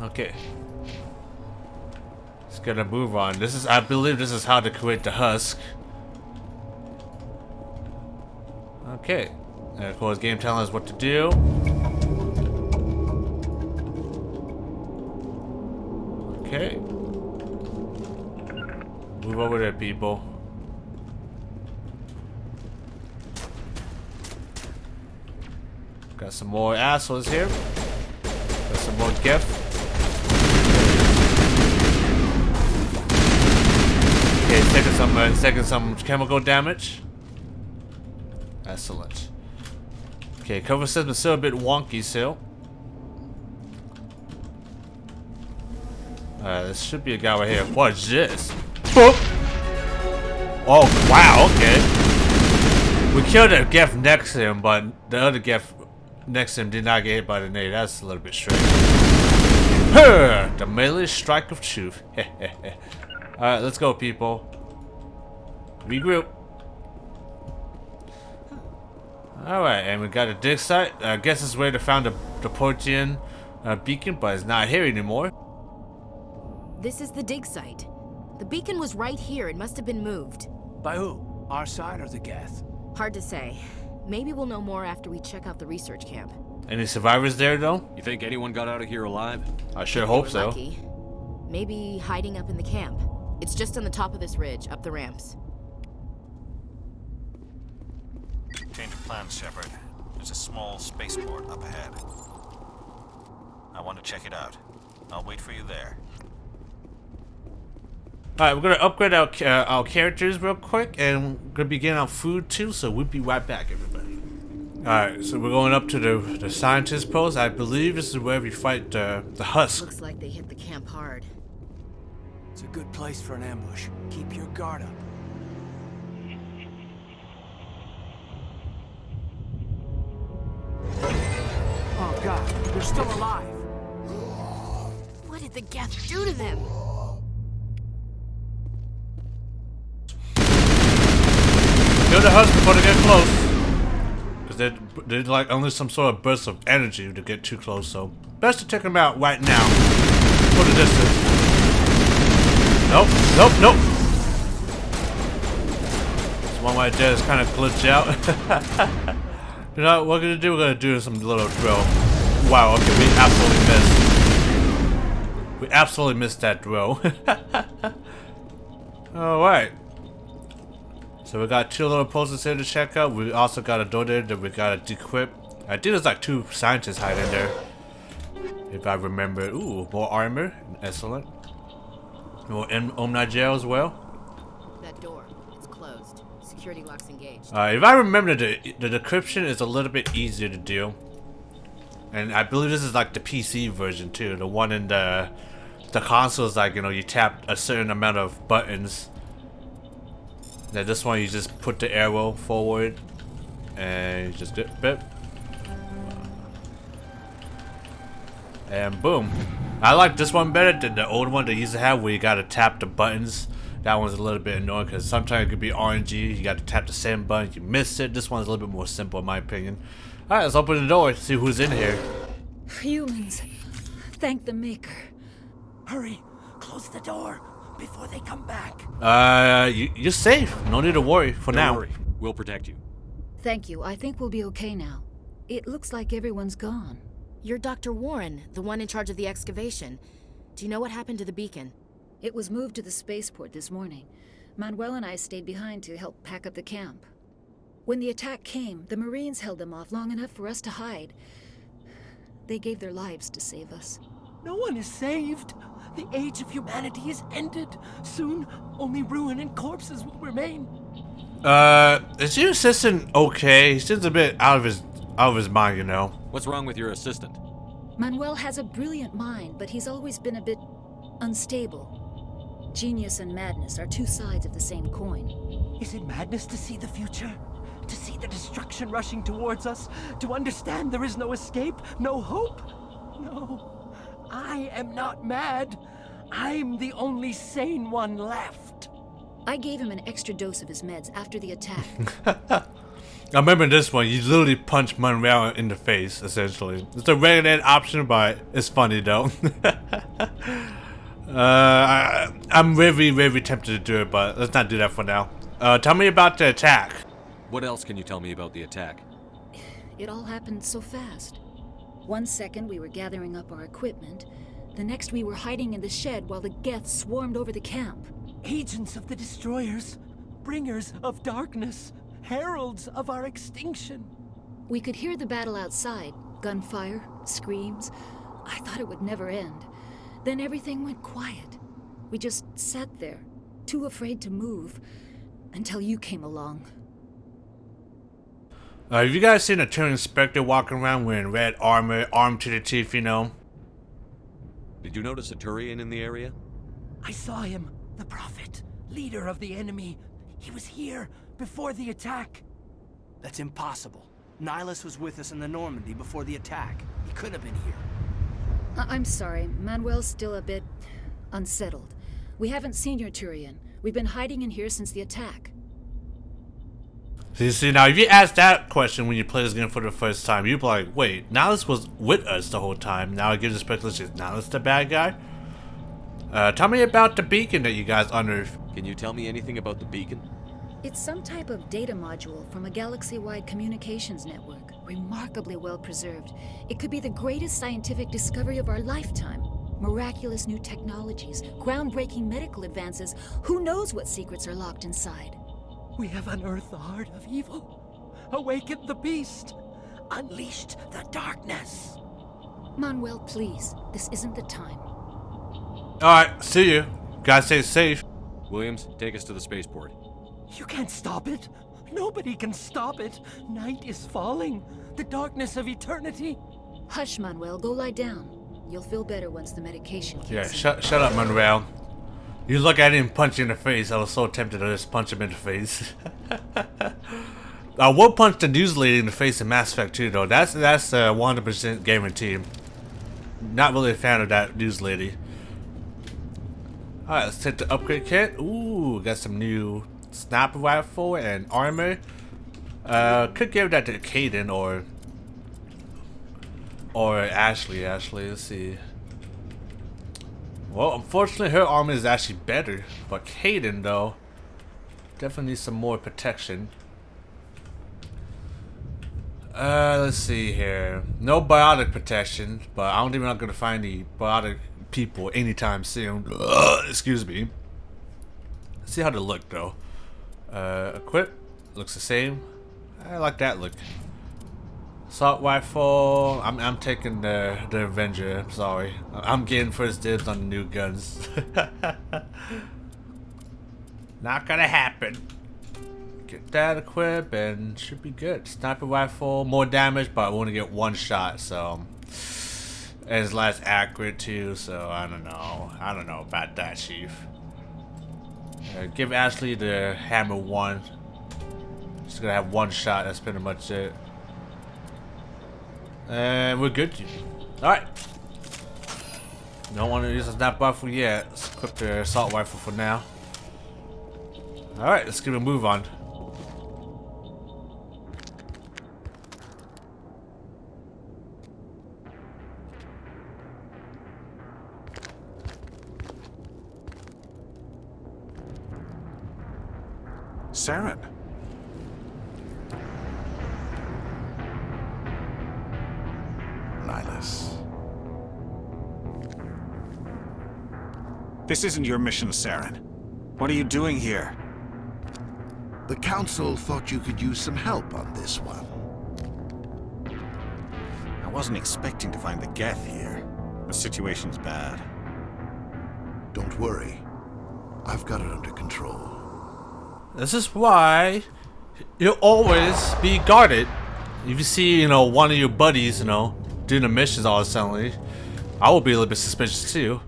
Okay. Let's get a move on. This is, I believe this is how to create the husk. Okay. And of course, game telling us what to do. Okay. Move over there, people. Got some more assholes here. Got some more Geth. Okay, taking some chemical damage. Excellent. Okay, cover system is still a bit wonky still. This should be a guy right here. What is this? Boop. Oh wow, okay. We killed a Geth next to him, but the other Geth next to him did not get hit by the nade. That's a little bit strange. The melee strike of truth. Alright, let's go, people. Regroup. Alright, and we got a dig site. I guess this is where they found the Prothean beacon, but it's not here anymore. This is the dig site. The beacon was right here. It must have been moved. By who? Our side or the Geth? Hard to say. Maybe we'll know more after we check out the research camp. Any survivors there, though? You think anyone got out of here alive? I sure hope so. Lucky. Maybe hiding up in the camp. It's just on the top of this ridge, up the ramps. Change of plans, Shepard. There's a small spaceport up ahead. I want to check it out. I'll wait for you there. Alright, we're gonna upgrade our characters real quick, and we're gonna be getting our food too, so we'll be right back, everybody. Alright, so we're going up to the scientist post. I believe this is where we fight the husk. Looks like they hit the camp hard. It's a good place for an ambush. Keep your guard up. Oh god, they're still alive. What did the Geth do to them? Kill the husk before they get close. Because they're like only some sort of burst of energy to get too close, so best to take them out right now. For the distance. Nope, nope, nope. This one right there is kind of glitched out. You know what we're gonna do? We're gonna do some little drill. Wow, okay, we absolutely missed. We absolutely missed that drill. Alright. So we got 2 little posters here to check out. We also got a door there that we gotta decrypt. I think there's like 2 scientists hiding there. If I remember. Ooh, more armor. Excellent. More Omni gel as well. That door, it's closed. Security lock's engaged. If I remember, the decryption is a little bit easier to do. And I believe this is like the PC version too. The one in the console is like, you know, you tap a certain amount of buttons. Now this one you just put the arrow forward and you just dip it. And boom. I like this one better than the old one they used to have where you gotta tap the buttons. That one's a little bit annoying because sometimes it could be RNG. You gotta tap the same button, you miss it. This one's a little bit more simple in my opinion. Alright, let's open the door, see who's in here. Humans. Thank the Maker. Hurry, close the door before they come back. You're safe. No need to worry for now. Don't worry. We'll protect you. Thank you. I think we'll be okay now. It looks like everyone's gone. You're Dr. Warren, the one in charge of the excavation. Do you know what happened to the beacon? It was moved to the spaceport this morning. Manuel and I stayed behind to help pack up the camp. When the attack came, the Marines held them off long enough for us to hide. They gave their lives to save us. No one is saved. The age of humanity is ended. Soon, only ruin and corpses will remain. Is your assistant okay? He seems a bit out of his mind, you know. What's wrong with your assistant? Manuel has a brilliant mind, but he's always been a bit unstable. Genius and madness are 2 sides of the same coin. Is it madness to see the future? To see the destruction rushing towards us? To understand there is no escape? No hope? No. I am not mad. I'm the only sane one left. I gave him an extra dose of his meds after the attack. I remember this one. You literally punch Monreal in the face, essentially. It's a regulated option, but it's funny though. I'm very, very tempted to do it, but let's not do that for now. Tell me about the attack. What else can you tell me about the attack? It all happened so fast. 1 second we were gathering up our equipment. The next we were hiding in the shed while the Geth swarmed over the camp. Agents of the destroyers, bringers of darkness, heralds of our extinction. We could hear the battle outside. Gunfire, screams. I thought it would never end. Then everything went quiet. We just sat there, too afraid to move, until you came along. Have you guys seen a Turian Inspector walking around wearing red armor, armed to the teeth, you know? Did you notice a Turian in the area? I saw him, the Prophet, leader of the enemy. He was here before the attack. That's impossible. Nihilus was with us in the Normandy before the attack. He couldn't have been here. I'm sorry, Manuel's still a bit unsettled. We haven't seen your Turian. We've been hiding in here since the attack. See, now if you ask that question when you play this game for the first time, you'd be like, wait, Nihilus was with us the whole time. Now it gives the speculation, is Nihilus the bad guy? Tell me about the beacon that you guys unearthed. Can you tell me anything about the beacon? It's some type of data module from a galaxy-wide communications network. Remarkably well preserved. It could be the greatest scientific discovery of our lifetime. Miraculous new technologies, groundbreaking medical advances. Who knows what secrets are locked inside? We have unearthed the heart of evil, awakened the beast, unleashed the darkness. Manuel, please. This isn't the time. Alright, see you. Guys stay safe. Williams, take us to the spaceport. You can't stop it. Nobody can stop it. Night is falling. The darkness of eternity. Hush, Manuel. Go lie down. You'll feel better once the medication kicks in. Yeah, shut up, Manuel. You look at him, punch you in the face. I was so tempted to just punch him in the face. I will punch the news lady in the face in Mass Effect 2, though. That's 100% guaranteed. Not really a fan of that news lady. Alright, let's take the upgrade kit. Ooh, got some new sniper rifle and armor. Could give that to Caden or Ashley. Let's see. Well, unfortunately, her armor is actually better, but Caden, though, definitely needs some more protection. Let's see here. No biotic protection, but I don't think we're not gonna find any biotic people anytime soon. Excuse me. Let's see how they look, though. Equip looks the same. I like that look. Assault rifle. I'm taking the Avenger. I'm sorry. I'm getting first dibs on the new guns. Not gonna happen. Get that equip and should be good. Sniper rifle, more damage, but I only get one shot, so and it's less accurate too. So I don't know about that, Chief. Give Ashley the hammer 1. She's gonna have one shot. That's pretty much it. And we're good. Alright. Don't want to use a sniper rifle yet. Let's equip the assault rifle for now. Alright, let's give it a move on. Saren. Nihilus. This isn't your mission, Saren. What are you doing here? The Council thought you could use some help on this one. I wasn't expecting to find the Geth here. The situation's bad. Don't worry. I've got it under control. This is why you'll always be guarded. If you see, one of your buddies, doing the missions all suddenly, I will be a little bit suspicious too.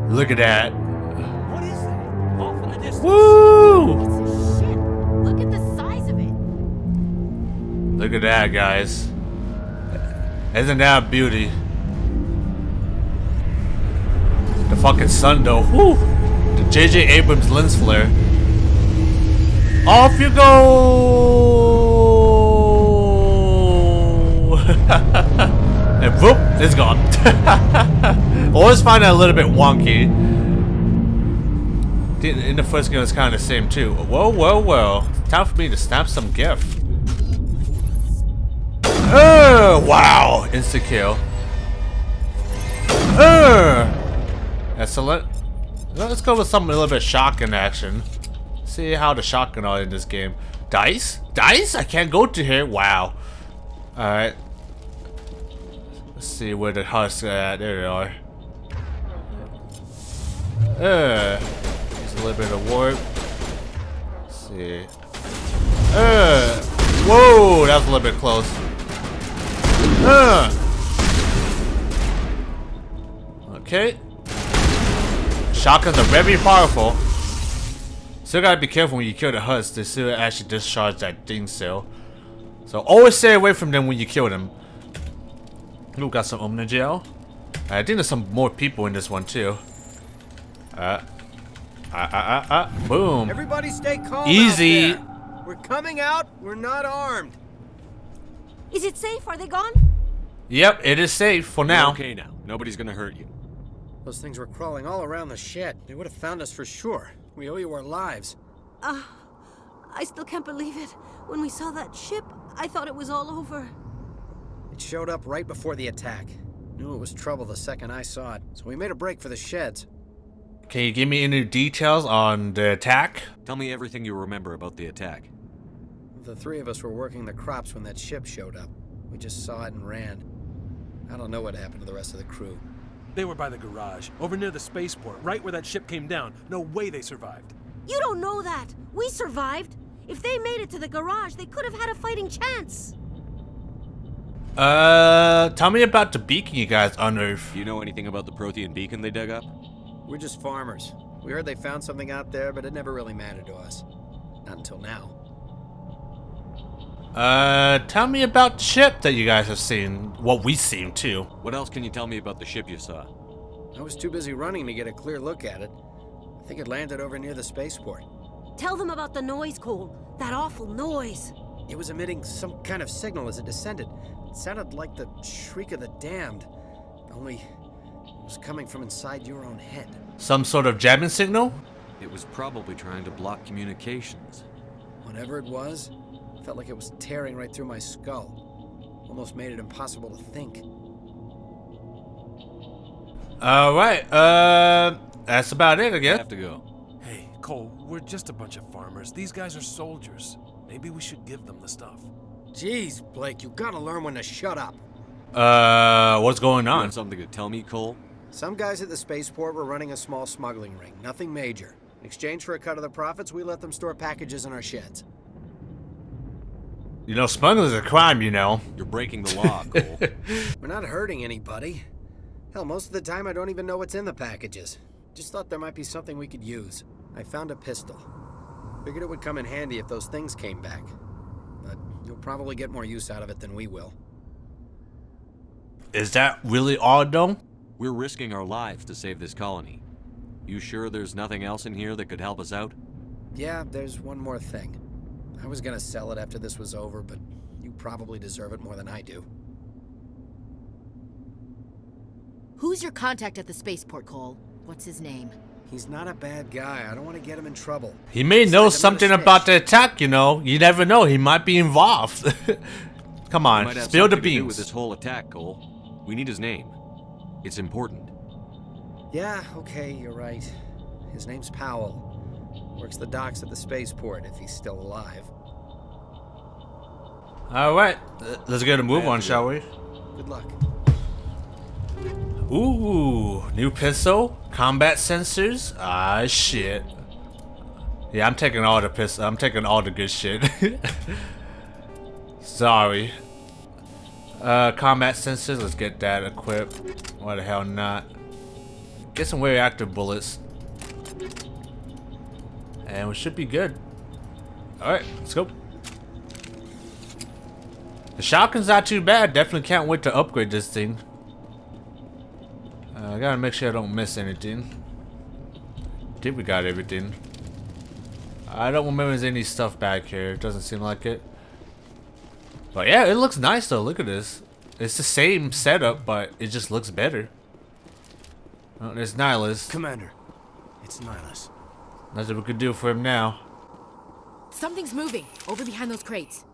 Look at that. What is that? Off in the distance. Woo! It's a ship. Look at the size of it. Look at that, guys. Isn't that a beauty? The fucking sun, though. Whew! The J.J. Abrams lens flare. Off you go! And whoop, it's gone. Always find that a little bit wonky. In the first game, it's kind of the same too. Whoa. Time for me to snap some gift. Wow! Insta kill. Excellent. Let's go with something a little bit shotgun action. See how the shotgun are in this game. Dice? Dice? I can't go to here. Wow. Alright. Let's see where the husks are at. There they are. There's a little bit of warp. Let's see. Whoa! That was a little bit close. Okay. Shotguns are very powerful. Still gotta be careful when you kill the husks. They still actually discharge that thing still. So always stay away from them when you kill them. Ooh, got some Omni Gel. I think there's some more people in this one too. Boom. Everybody stay calm. Easy. Out there. We're coming out. We're not armed. Is it safe? Are they gone? Yep, it is safe for now. You're okay now. Nobody's gonna hurt you. Those things were crawling all around the shed. They would have found us for sure. We owe you our lives. I still can't believe it. When we saw that ship, I thought it was all over. It showed up right before the attack. Knew it was trouble the second I saw it, so we made a break for the sheds. Can you give me any details on the attack? Tell me everything you remember about the attack. The three of us were working the crops when that ship showed up. We just saw it and ran. I don't know what happened to the rest of the crew. They were by the garage, over near the spaceport, right where that ship came down. No way they survived. You don't know that. We survived. If they made it to the garage, they could have had a fighting chance. Tell me about the beacon you guys unearthed. Do you know anything about the Prothean beacon they dug up? We're just farmers. We heard they found something out there, but it never really mattered to us. Not until now. Tell me about the ship that you guys have seen. What we've seen, too. What else can you tell me about the ship you saw? I was too busy running to get a clear look at it. I think it landed over near the spaceport. Tell them about the noise, Cole. That awful noise. It was emitting some kind of signal as it descended. It sounded like the shriek of the damned. Only it was coming from inside your own head. Some sort of jamming signal? It was probably trying to block communications. Whatever it was, felt like it was tearing right through my skull. Almost made it impossible to think. Alright, that's about it, I guess. I have to go. Hey, Cole, we're just a bunch of farmers. These guys are soldiers. Maybe we should give them the stuff. Jeez, Blake, you gotta learn when to shut up. What's going on? You want something to tell me, Cole? Some guys at the spaceport were running a small smuggling ring. Nothing major. In exchange for a cut of the profits, we let them store packages in our sheds. You know, smuggling's a crime, you know. You're breaking the law, Cole. We're not hurting anybody. Hell, most of the time I don't even know what's in the packages. Just thought there might be something we could use. I found a pistol. Figured it would come in handy if those things came back. But you'll probably get more use out of it than we will. Is that really odd, though? We're risking our lives to save this colony. You sure there's nothing else in here that could help us out? Yeah, there's one more thing. I was gonna sell it after this was over, but you probably deserve it more than I do. Who's your contact at the spaceport, Cole? What's his name? He's not a bad guy. I don't want to get him in trouble. He may know something about the attack, you know. You never know. He might be involved. Come on, might have spill the something to do beans. with this whole attack, Cole. We need his name. It's important. Yeah, okay, you're right. His name's Powell. Works the docks at the spaceport, if he's still alive. Alright, let's get a move on, shall we? Good luck. Ooh, new pistol, combat sensors. Ah, shit. Yeah, I'm taking all the pistol. I'm taking all the good shit. Sorry. Combat sensors. Let's get that equipped. Why the hell not? Get some radioactive bullets, and we should be good. All right, let's go. The shotgun's not too bad. Definitely can't wait to upgrade this thing. I gotta make sure I don't miss anything. I think we got everything. I don't remember there's any stuff back here. It doesn't seem like it. But yeah, it looks nice though. Look at this. It's the same setup, but it just looks better. Oh, there's Nihilus. Commander, it's Nihilus. Nothing we could do for him now. Something's moving over behind those crates.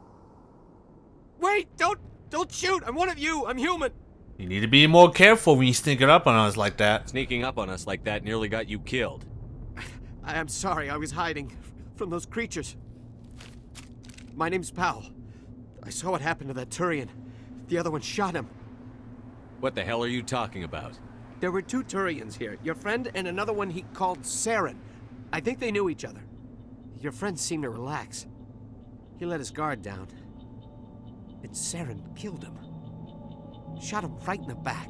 Wait! Don't shoot! I'm one of you! I'm human! You need to be more careful when you sneak it up on us like that. Sneaking up on us like that nearly got you killed. I'm sorry, I was hiding from those creatures. My name's Powell. I saw what happened to that Turian. The other one shot him. What the hell are you talking about? There were two Turians here. Your friend and another one he called Saren. I think they knew each other. Your friend seemed to relax. He let his guard down. And Saren killed him. Shot him right in the back.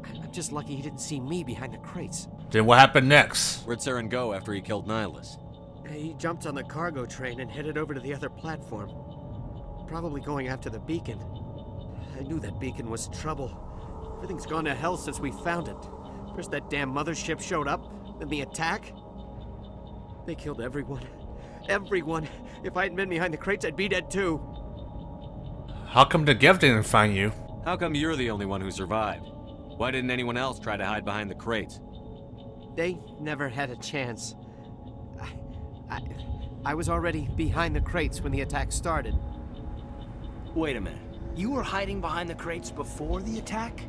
I'm just lucky he didn't see me behind the crates. Then what happened next? Where'd Saren go after he killed Nihilus? He jumped on the cargo train and headed over to the other platform. Probably going after the beacon. I knew that beacon was trouble. Everything's gone to hell since we found it. First that damn mothership showed up, then the attack. They killed everyone. Everyone. If I hadn't been behind the crates, I'd be dead too. How come the Gev didn't find you? How come you're the only one who survived? Why didn't anyone else try to hide behind the crates? They never had a chance. I was already behind the crates when the attack started. Wait a minute. You were hiding behind the crates before the attack?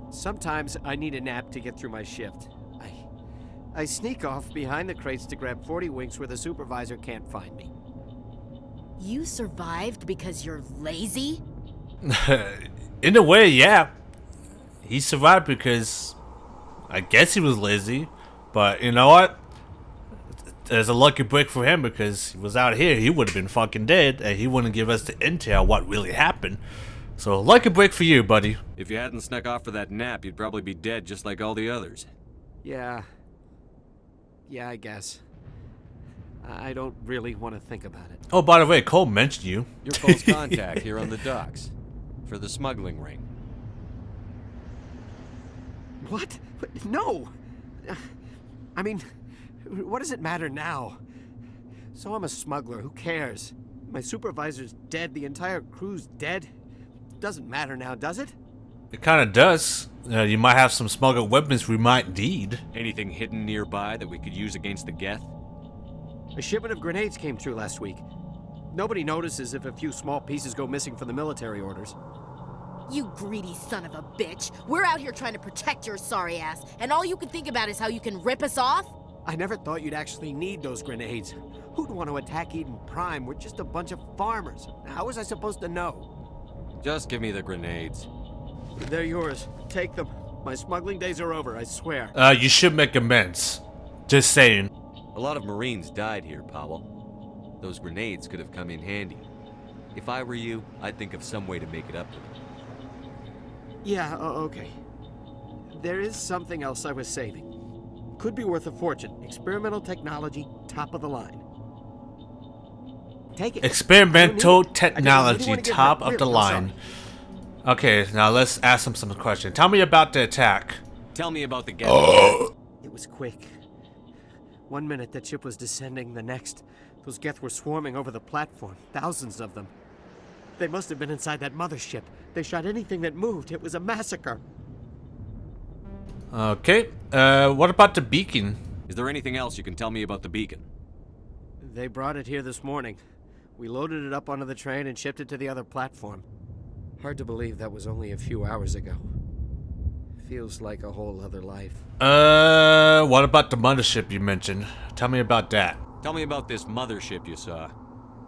Sometimes I need a nap to get through my shift. I sneak off behind the crates to grab 40 winks where the supervisor can't find me. You survived because you're lazy? In a way, yeah. He survived because I guess he was lazy. But you know what? there's a lucky break for him because he was out here, he would have been fucking dead, and he wouldn't give us the intel what really happened. So, lucky break for you, buddy. If you hadn't snuck off for that nap, you'd probably be dead just like all the others. Yeah. Yeah, I guess. I don't really want to think about it. Oh, by the way, Cole mentioned you. You're close contact here on the docks for the smuggling ring. What? No! I mean, what does it matter now? So I'm a smuggler, who cares? My supervisor's dead, the entire crew's dead. Doesn't matter now, does it? It kind of does. You might have some smuggled weapons we might need. Anything hidden nearby that we could use against the Geth? A shipment of grenades came through last week. Nobody notices if a few small pieces go missing from the military orders. You greedy son of a bitch. We're out here trying to protect your sorry ass, and all you can think about is how you can rip us off? I never thought you'd actually need those grenades. Who'd want to attack Eden Prime? We're just a bunch of farmers. How was I supposed to know? Just give me the grenades. They're yours. Take them. My smuggling days are over, I swear. You should make amends. Just saying. A lot of Marines died here, Powell. Those grenades could have come in handy. If I were you, I'd think of some way to make it up to them. Yeah, okay. There is something else I was saving. Could be worth a fortune. Experimental technology, top of the line. Take it. Experimental technology, top of the line. Okay, now let's ask him some questions. Tell me about the attack. Tell me about the Geth. It was quick. 1 minute that ship was descending, the next, those Geth were swarming over the platform. Thousands of them. They must have been inside that mothership. They shot anything that moved. It was a massacre. Okay, what about the beacon? Is there anything else you can tell me about the beacon? They brought it here this morning. We loaded it up onto the train and shipped it to the other platform. Hard to believe that was only a few hours ago. Feels like a whole other life. What about the mothership you mentioned? Tell me about that. Tell me about this mothership you saw.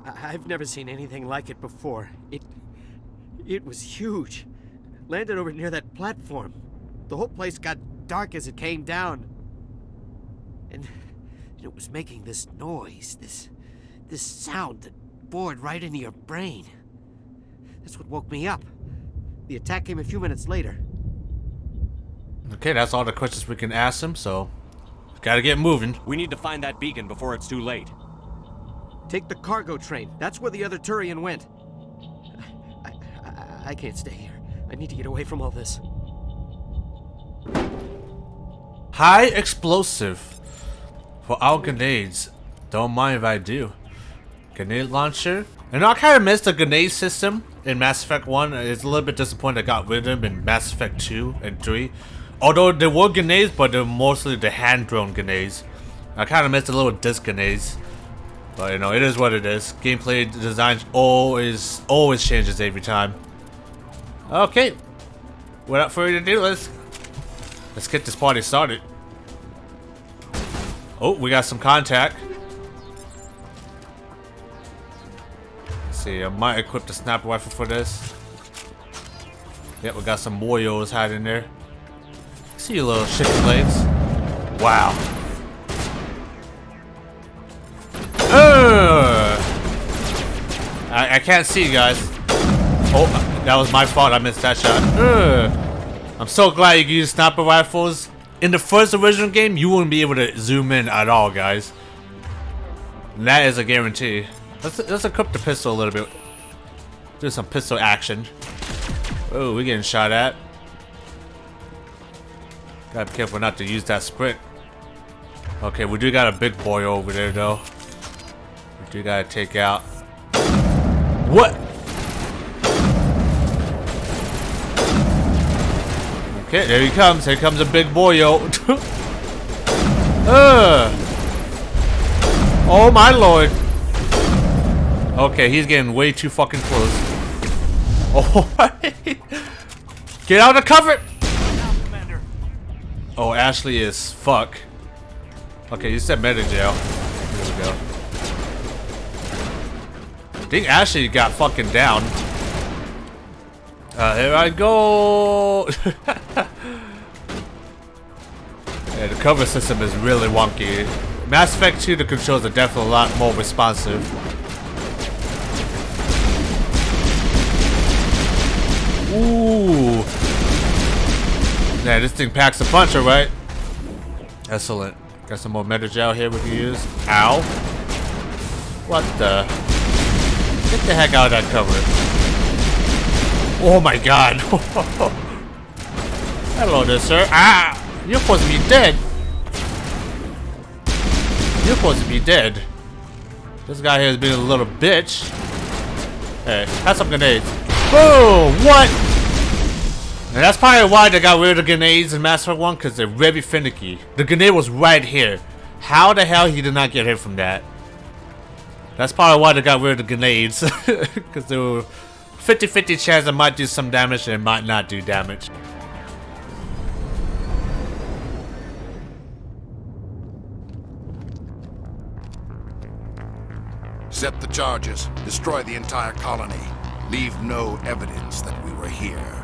I've never seen anything like it before. It was huge. Landed over near that platform. The whole place got dark as it came down. And it was making this noise, this sound that bored right into your brain. That's what woke me up. The attack came a few minutes later. Okay, that's all the questions we can ask him, so gotta get moving. We need to find that beacon before it's too late. Take the cargo train. That's where the other Turian went. I can't stay here. I need to get away from all this. High explosive for our grenades. Don't mind if I do. Grenade launcher. And I kind of missed the grenade system in Mass Effect 1. It's a little bit disappointing I got rid of them in Mass Effect 2 and 3. Although there were grenades, but they're mostly the hand-thrown grenades. I kind of missed the little disc grenades. But you know, it is what it is. Gameplay design always changes every time. Okay. Without further ado, let's get this party started. Oh, we got some contact. Let's see, I might equip the sniper rifle for this. Yep, we got some warriors hiding there. See you, little chicken legs. Wow. I can't see you guys. Oh, that was my fault. I missed that shot. I'm so glad you can use sniper rifles. In the first original game, you wouldn't be able to zoom in at all, guys. And that is a guarantee. Let's equip the pistol a little bit. Do some pistol action. Oh, we're getting shot at. Gotta be careful not to use that sprint. Okay, we do got a big boy over there, though. We do gotta take out. What? Okay, there he comes. Here comes a big boy, yo. Oh my lord. Okay, he's getting way too fucking close. Oh, get out of the cover! Oh, Ashley is fuck. Okay, you said medic jail. Here we go. I think Ashley got fucking down. Here I go. Yeah, the cover system is really wonky. Mass Effect 2, the controls are definitely a lot more responsive. Ooh. Yeah, this thing packs a punch, alright? Excellent. Got some more Metagel here we can use. Ow. What the? Get the heck out of that cover. Oh my god. Hello there, sir. Ah! You're supposed to be dead. You're supposed to be dead. This guy here has been a little bitch. Hey, have some grenades. Boom! What? And that's probably why they got rid of the grenades in Mass Effect 1, because they're very finicky. The grenade was right here. How the hell he did not get hit from that? That's probably why they got rid of the grenades. Because there were 50-50 chance it might do some damage and it might not do damage. Set the charges. Destroy the entire colony. Leave no evidence that we were here.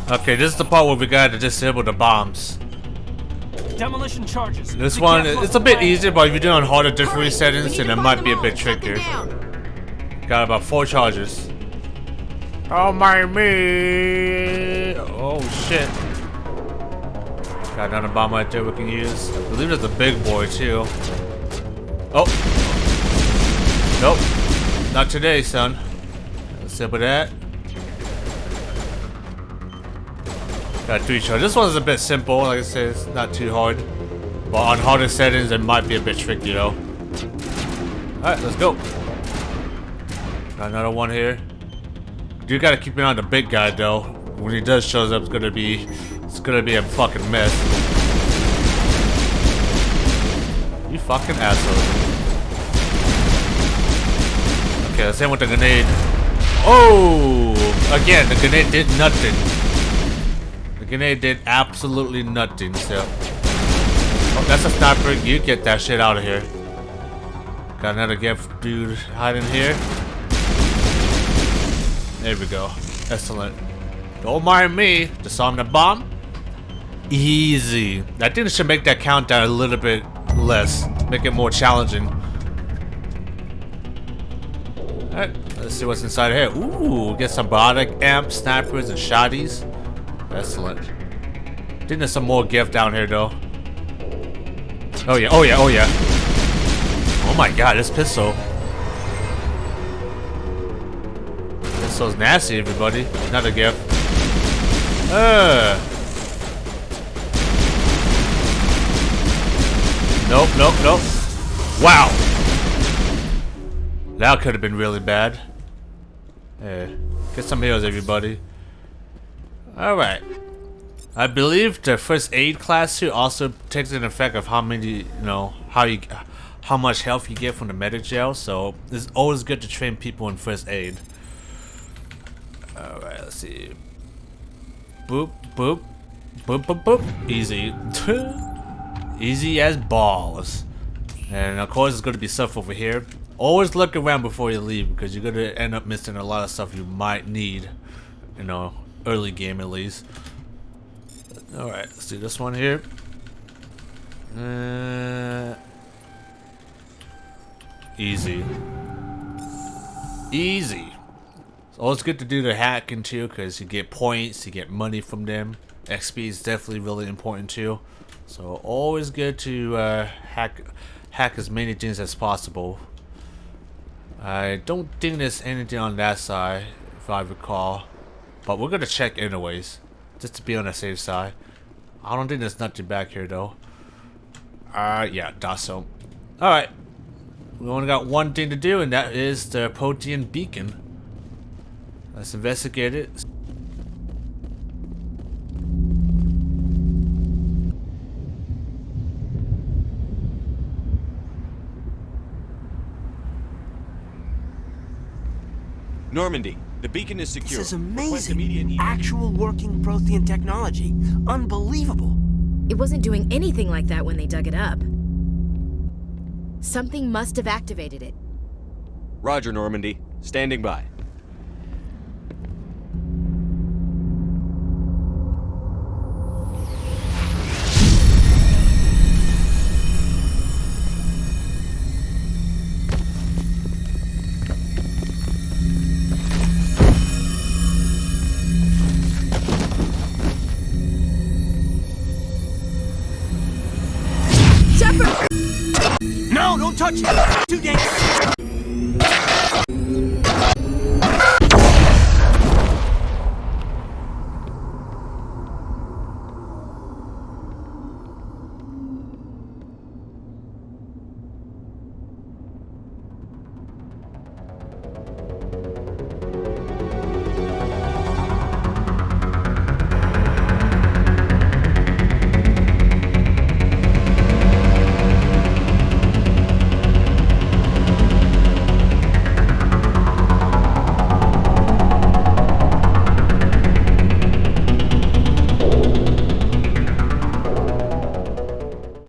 Okay, this is the part where we gotta disable the bombs. Demolition charges. This one, it's a bit easier, but if you're doing harder difficulty settings, then it might be a bit trickier. Got about 4 charges. Oh my me! Oh shit. Got another bomb right there we can use. I believe there's a big boy too. Oh! Nope. Not today, son. Disable that. Got 3 charges. This one's a bit simple, like I said, it's not too hard. But on harder settings, it might be a bit tricky though. Alright, let's go. Got another one here. You gotta keep an eye on the big guy though. When he does shows up, it's gonna be a fucking mess. You fucking asshole. Okay, let's hit with the grenade. Oh! Again, the grenade did nothing. The grenade did absolutely nothing, so. Oh, that's a sniper. You get that shit out of here. Got another gift dude hiding here. There we go. Excellent. Don't mind me. Disarm the bomb. Easy. I think it should make that countdown a little bit less. Make it more challenging. Alright, let's see what's inside here. Ooh, get some biotic amps, snipers, and shotties. Excellent. I think there's some more gift down here though. Oh yeah, oh yeah, oh yeah. Oh my god, this pistol. Pistol's nasty, everybody. Another gift. Nope, nope, nope. Wow. That could have been really bad. Hey, get some heals, everybody. Alright. I believe the first aid class here also takes an effect of how many, how much health you get from the medic gel, so it's always good to train people in first aid. Alright, let's see. Boop, boop. Boop, boop, boop. Easy. Easy as balls. And of course, it's going to be stuff over here. Always look around before you leave, because you're going to end up missing a lot of stuff you might need. Early game at least. Alright, let's do this one here. Easy. Easy. It's always good to do the hacking too, because you get points, you get money from them. XP is definitely really important too. So always good to hack as many things as possible. I don't think there's anything on that side, if I recall. But we're gonna check anyways, just to be on the safe side. I don't think there's nothing back here though. Yeah, that's so. Alright. We only got one thing to do, and that is the Prothean beacon. Let's investigate it. Normandy, the beacon is secure. This is amazing. Actual working Prothean technology. Unbelievable. It wasn't doing anything like that when they dug it up. Something must have activated it. Roger, Normandy. Standing by. No, don't touch it! Too dangerous!